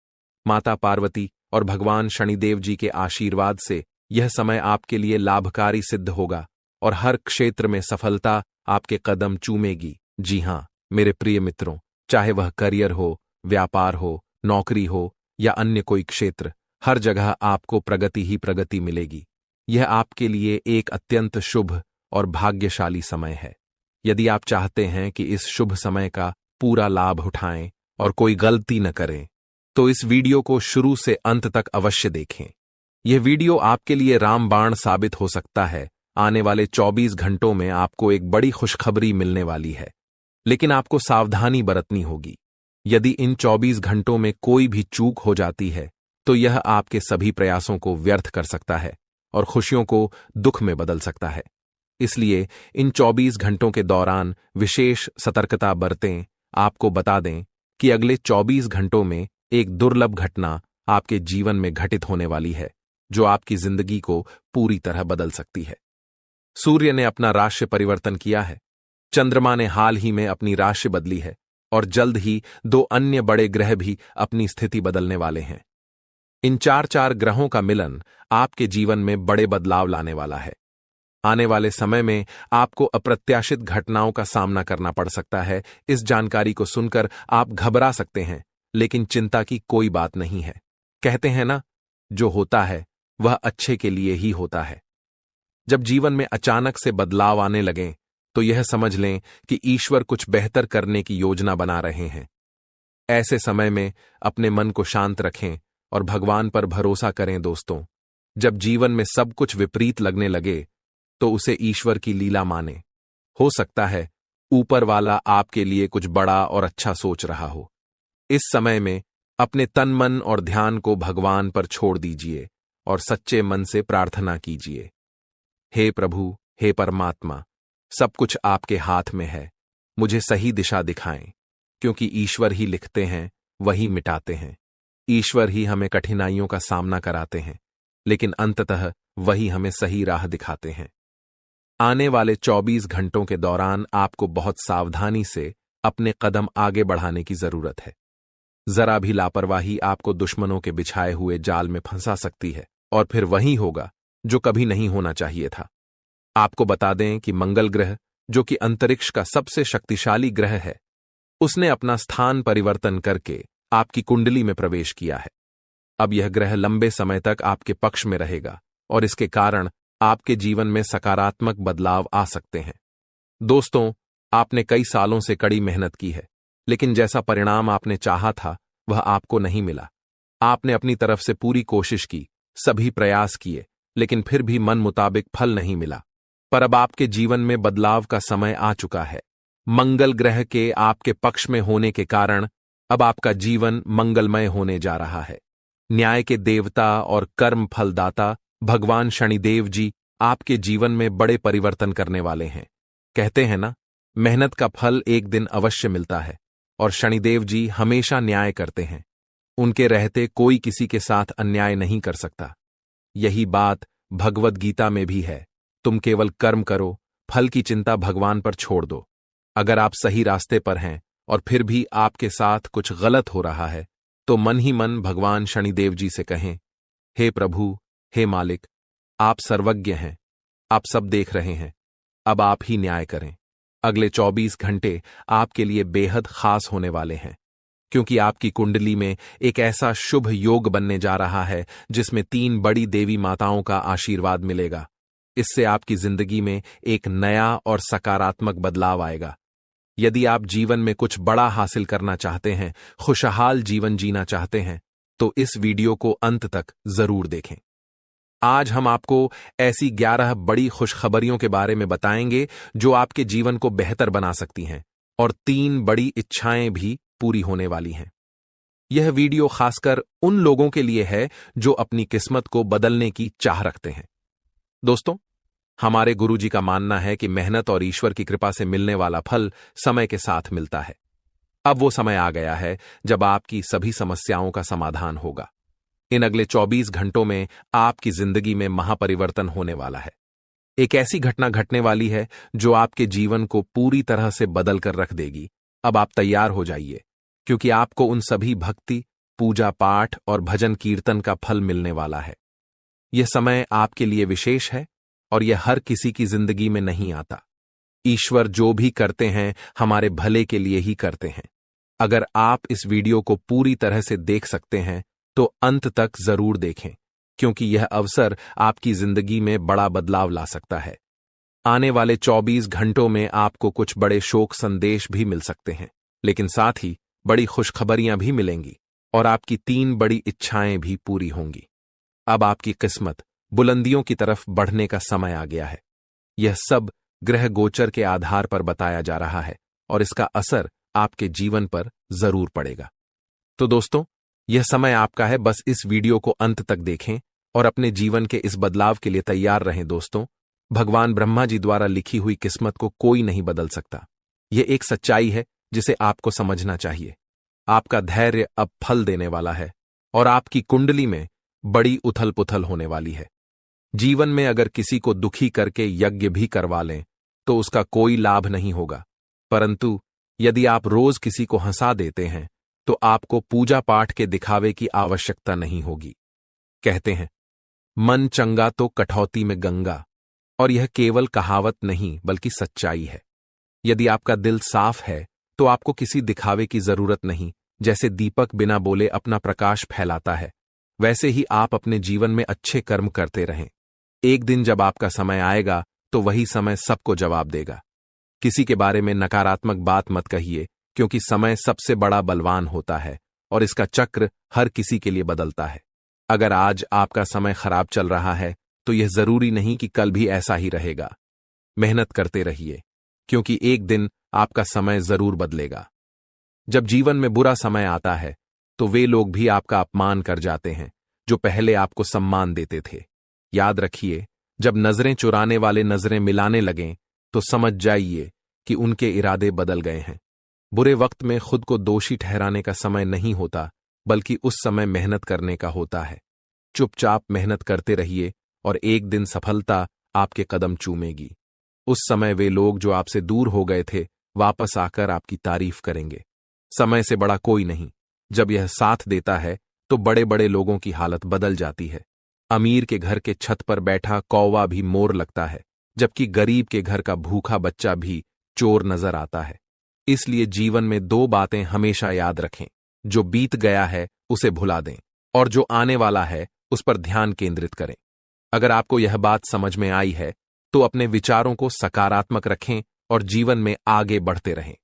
माता पार्वती और भगवान शनिदेव जी के आशीर्वाद से यह समय आपके लिए लाभकारी सिद्ध होगा और हर क्षेत्र में सफलता आपके कदम चूमेगी। जी हां, मेरे प्रिय मित्रों, चाहे वह करियर हो, व्यापार हो, नौकरी हो या अन्य कोई क्षेत्र, हर जगह आपको प्रगति ही प्रगति मिलेगी। यह आपके लिए एक अत्यंत शुभ और भाग्यशाली समय है। यदि आप चाहते हैं कि इस शुभ समय का पूरा लाभ उठाएं और कोई गलती न करें, तो इस वीडियो को शुरू से अंत तक अवश्य देखें। यह वीडियो आपके लिए रामबाण साबित हो सकता है। आने वाले 24 घंटों में आपको एक बड़ी खुशखबरी मिलने वाली है, लेकिन आपको सावधानी बरतनी होगी। यदि इन 24 घंटों में कोई भी चूक हो जाती है, तो यह आपके सभी प्रयासों को व्यर्थ कर सकता है और खुशियों को दुख में बदल सकता है। इसलिए इन 24 घंटों के दौरान विशेष सतर्कता बरतें। आपको बता दें कि अगले 24 घंटों में एक दुर्लभ घटना आपके जीवन में घटित होने वाली है, जो आपकी जिंदगी को पूरी तरह बदल सकती है। सूर्य ने अपना राशि परिवर्तन किया है, चंद्रमा ने हाल ही में अपनी राशि बदली है और जल्द ही 2 अन्य बड़े ग्रह भी अपनी स्थिति बदलने वाले हैं। इन 4 ग्रहों का मिलन आपके जीवन में बड़े बदलाव लाने वाला है। आने वाले समय में आपको अप्रत्याशित घटनाओं का सामना करना पड़ सकता है। इस जानकारी को सुनकर आप घबरा सकते हैं, लेकिन चिंता की कोई बात नहीं है। कहते हैं ना, जो होता है वह अच्छे के लिए ही होता है। जब जीवन में अचानक से बदलाव आने लगें, तो यह समझ लें कि ईश्वर कुछ बेहतर करने की योजना बना रहे हैं। ऐसे समय में अपने मन को शांत रखें और भगवान पर भरोसा करें। दोस्तों, जब जीवन में सब कुछ विपरीत लगने लगे, तो उसे ईश्वर की लीला माने। हो सकता है ऊपर वाला आपके लिए कुछ बड़ा और अच्छा सोच रहा हो। इस समय में अपने तन मन और ध्यान को भगवान पर छोड़ दीजिए और सच्चे मन से प्रार्थना कीजिए। हे प्रभु, हे परमात्मा, सब कुछ आपके हाथ में है। मुझे सही दिशा दिखाएं, क्योंकि ईश्वर ही लिखते हैं, वही मिटाते हैं। ईश्वर ही हमें कठिनाइयों का सामना कराते हैं, लेकिन अंततः वही हमें सही राह दिखाते हैं। आने वाले 24 घंटों के दौरान आपको बहुत सावधानी से अपने कदम आगे बढ़ाने की जरूरत है। जरा भी लापरवाही आपको दुश्मनों के बिछाए हुए जाल में फंसा सकती है, और फिर वही होगा जो कभी नहीं होना चाहिए था। आपको बता दें कि मंगल ग्रह, जो कि अंतरिक्ष का सबसे शक्तिशाली ग्रह है, उसने अपना स्थान परिवर्तन करके आपकी कुंडली में प्रवेश किया है। अब यह ग्रह लंबे समय तक आपके पक्ष में रहेगा और इसके कारण आपके जीवन में सकारात्मक बदलाव आ सकते हैं। दोस्तों, आपने कई सालों से कड़ी मेहनत की है, लेकिन जैसा परिणाम आपने चाहा था वह आपको नहीं मिला। आपने अपनी तरफ से पूरी कोशिश की, सभी प्रयास किए, लेकिन फिर भी मन मुताबिक फल नहीं मिला। पर अब आपके जीवन में बदलाव का समय आ चुका है। मंगल ग्रह के आपके पक्ष में होने के कारण अब आपका जीवन मंगलमय होने जा रहा है। न्याय के देवता और कर्म फलदाता भगवान शनिदेव जी आपके जीवन में बड़े परिवर्तन करने वाले हैं। कहते हैं ना, मेहनत का फल एक दिन अवश्य मिलता है, और शनिदेव जी हमेशा न्याय करते हैं। उनके रहते कोई किसी के साथ अन्याय नहीं कर सकता। यही बात भगवद गीता में भी है। तुम केवल कर्म करो, फल की चिंता भगवान पर छोड़ दो। अगर आप सही रास्ते पर हैं और फिर भी आपके साथ कुछ गलत हो रहा है, तो मन ही मन भगवान शनिदेव जी से कहें, हे प्रभु, हे मालिक, आप सर्वज्ञ हैं, आप सब देख रहे हैं, अब आप ही न्याय करें। अगले 24 घंटे आपके लिए बेहद खास होने वाले हैं, क्योंकि आपकी कुंडली में एक ऐसा शुभ योग बनने जा रहा है जिसमें 3 बड़ी देवी माताओं का आशीर्वाद मिलेगा। इससे आपकी जिंदगी में एक नया और सकारात्मक बदलाव आएगा। यदि आप जीवन में कुछ बड़ा हासिल करना चाहते हैं, खुशहाल जीवन जीना चाहते हैं, तो इस वीडियो को अंत तक जरूर देखें। आज हम आपको ऐसी 11 बड़ी खुशखबरियों के बारे में बताएंगे जो आपके जीवन को बेहतर बना सकती हैं, और 3 बड़ी इच्छाएं भी पूरी होने वाली हैं। यह वीडियो खासकर उन लोगों के लिए है जो अपनी किस्मत को बदलने की चाह रखते हैं। दोस्तों, हमारे गुरुजी का मानना है कि मेहनत और ईश्वर की कृपा से मिलने वाला फल समय के साथ मिलता है। अब वो समय आ गया है जब आपकी सभी समस्याओं का समाधान होगा। इन अगले 24 घंटों में आपकी जिंदगी में महापरिवर्तन होने वाला है। एक ऐसी घटना घटने वाली है जो आपके जीवन को पूरी तरह से बदल कर रख देगी। अब आप तैयार हो जाइए, क्योंकि आपको उन सभी भक्ति, पूजा पाठ और भजन कीर्तन का फल मिलने वाला है। यह समय आपके लिए विशेष है और यह हर किसी की जिंदगी में नहीं आता। ईश्वर जो भी करते हैं हमारे भले के लिए ही करते हैं। अगर आप इस वीडियो को पूरी तरह से देख सकते हैं तो अंत तक जरूर देखें, क्योंकि यह अवसर आपकी जिंदगी में बड़ा बदलाव ला सकता है। आने वाले 24 घंटों में आपको कुछ बड़े शोक संदेश भी मिल सकते हैं, लेकिन साथ ही बड़ी खुशखबरियां भी मिलेंगी और आपकी 3 बड़ी इच्छाएं भी पूरी होंगी। अब आपकी किस्मत बुलंदियों की तरफ बढ़ने का समय आ गया है। यह सब ग्रह गोचर के आधार पर बताया जा रहा है और इसका असर आपके जीवन पर जरूर पड़ेगा। तो दोस्तों, यह समय आपका है। बस इस वीडियो को अंत तक देखें और अपने जीवन के इस बदलाव के लिए तैयार रहें। दोस्तों, भगवान ब्रह्मा जी द्वारा लिखी हुई किस्मत को कोई नहीं बदल सकता। यह एक सच्चाई है जिसे आपको समझना चाहिए। आपका धैर्य अब फल देने वाला है और आपकी कुंडली में बड़ी उथल पुथल होने वाली है। जीवन में अगर किसी को दुखी करके यज्ञ भी करवा लें तो उसका कोई लाभ नहीं होगा, परंतु यदि आप रोज किसी को हंसा देते हैं तो आपको पूजा पाठ के दिखावे की आवश्यकता नहीं होगी। कहते हैं, मन चंगा तो कठौती में गंगा, और यह केवल कहावत नहीं बल्कि सच्चाई है। यदि आपका दिल साफ है तो आपको किसी दिखावे की जरूरत नहीं। जैसे दीपक बिना बोले अपना प्रकाश फैलाता है, वैसे ही आप अपने जीवन में अच्छे कर्म करते रहें। एक दिन जब आपका समय आएगा तो वही समय सबको जवाब देगा। किसी के बारे में नकारात्मक बात मत कहिए, क्योंकि समय सबसे बड़ा बलवान होता है और इसका चक्र हर किसी के लिए बदलता है। अगर आज आपका समय खराब चल रहा है तो यह जरूरी नहीं कि कल भी ऐसा ही रहेगा। मेहनत करते रहिए, क्योंकि एक दिन आपका समय जरूर बदलेगा। जब जीवन में बुरा समय आता है तो वे लोग भी आपका अपमान कर जाते हैं जो पहले आपको सम्मान देते थे। याद रखिए, जब नजरें चुराने वाले नजरें मिलाने लगें तो समझ जाइए कि उनके इरादे बदल गए हैं। बुरे वक्त में खुद को दोषी ठहराने का समय नहीं होता, बल्कि उस समय मेहनत करने का होता है। चुपचाप मेहनत करते रहिए और एक दिन सफलता आपके कदम चूमेगी। उस समय वे लोग जो आपसे दूर हो गए थे वापस आकर आपकी तारीफ करेंगे। समय से बड़ा कोई नहीं। जब यह साथ देता है तो बड़े बड़े लोगों की हालत बदल जाती है। अमीर के घर के छत पर बैठा कौवा भी मोर लगता है, जबकि गरीब के घर का भूखा बच्चा भी चोर नजर आता है। इसलिए जीवन में 2 बातें हमेशा याद रखें। जो बीत गया है उसे भुला दें और जो आने वाला है उस पर ध्यान केंद्रित करें। अगर आपको यह बात समझ में आई है तो अपने विचारों को सकारात्मक रखें और जीवन में आगे बढ़ते रहें।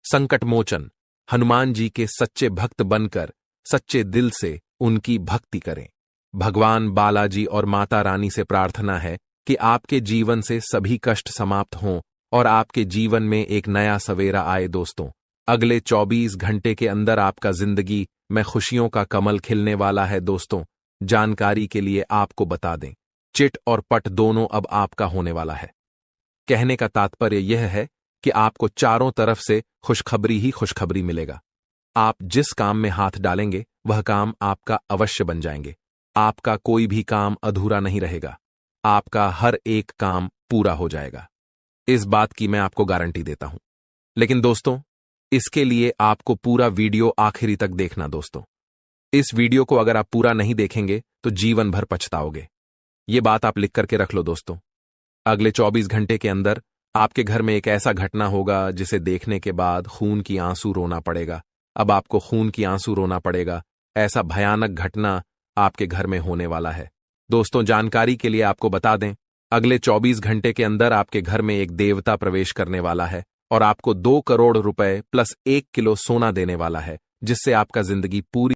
संकट मोचन हनुमान जी के सच्चे भक्त बनकर सच्चे दिल से उनकी भक्ति करें। भगवान बालाजी और माता रानी से प्रार्थना है कि आपके जीवन से सभी कष्ट समाप्त हों और आपके जीवन में एक नया सवेरा आए। दोस्तों, अगले 24 घंटे के अंदर आपका जिंदगी में खुशियों का कमल खिलने वाला है। दोस्तों, जानकारी के लिए आपको बता दें, चिट और पट दोनों अब आपका होने वाला है। कहने का तात्पर्य यह है कि आपको चारों तरफ से खुशखबरी ही खुशखबरी मिलेगा। आप जिस काम में हाथ डालेंगे वह काम आपका अवश्य बन जाएंगे। आपका कोई भी काम अधूरा नहीं रहेगा। आपका हर एक काम पूरा हो जाएगा। इस बात की मैं आपको गारंटी देता हूं। लेकिन दोस्तों, इसके लिए आपको पूरा वीडियो आखिरी तक देखना। दोस्तों, इस वीडियो को अगर आप पूरा नहीं देखेंगे तो जीवन भर पछताओगे। ये बात आप लिख करके रख लो। दोस्तों, अगले 24 घंटे के अंदर आपके घर में एक ऐसा घटना होगा जिसे देखने के बाद खून की आंसू रोना पड़ेगा। अब आपको खून की आंसू रोना पड़ेगा। ऐसा भयानक घटना आपके घर में होने वाला है। दोस्तों, जानकारी के लिए आपको बता दें, अगले 24 घंटे के अंदर आपके घर में एक देवता प्रवेश करने वाला है और आपको 2 करोड़ रुपए प्लस 1 किलो सोना देने वाला है, जिससे आपका जिंदगी पूरी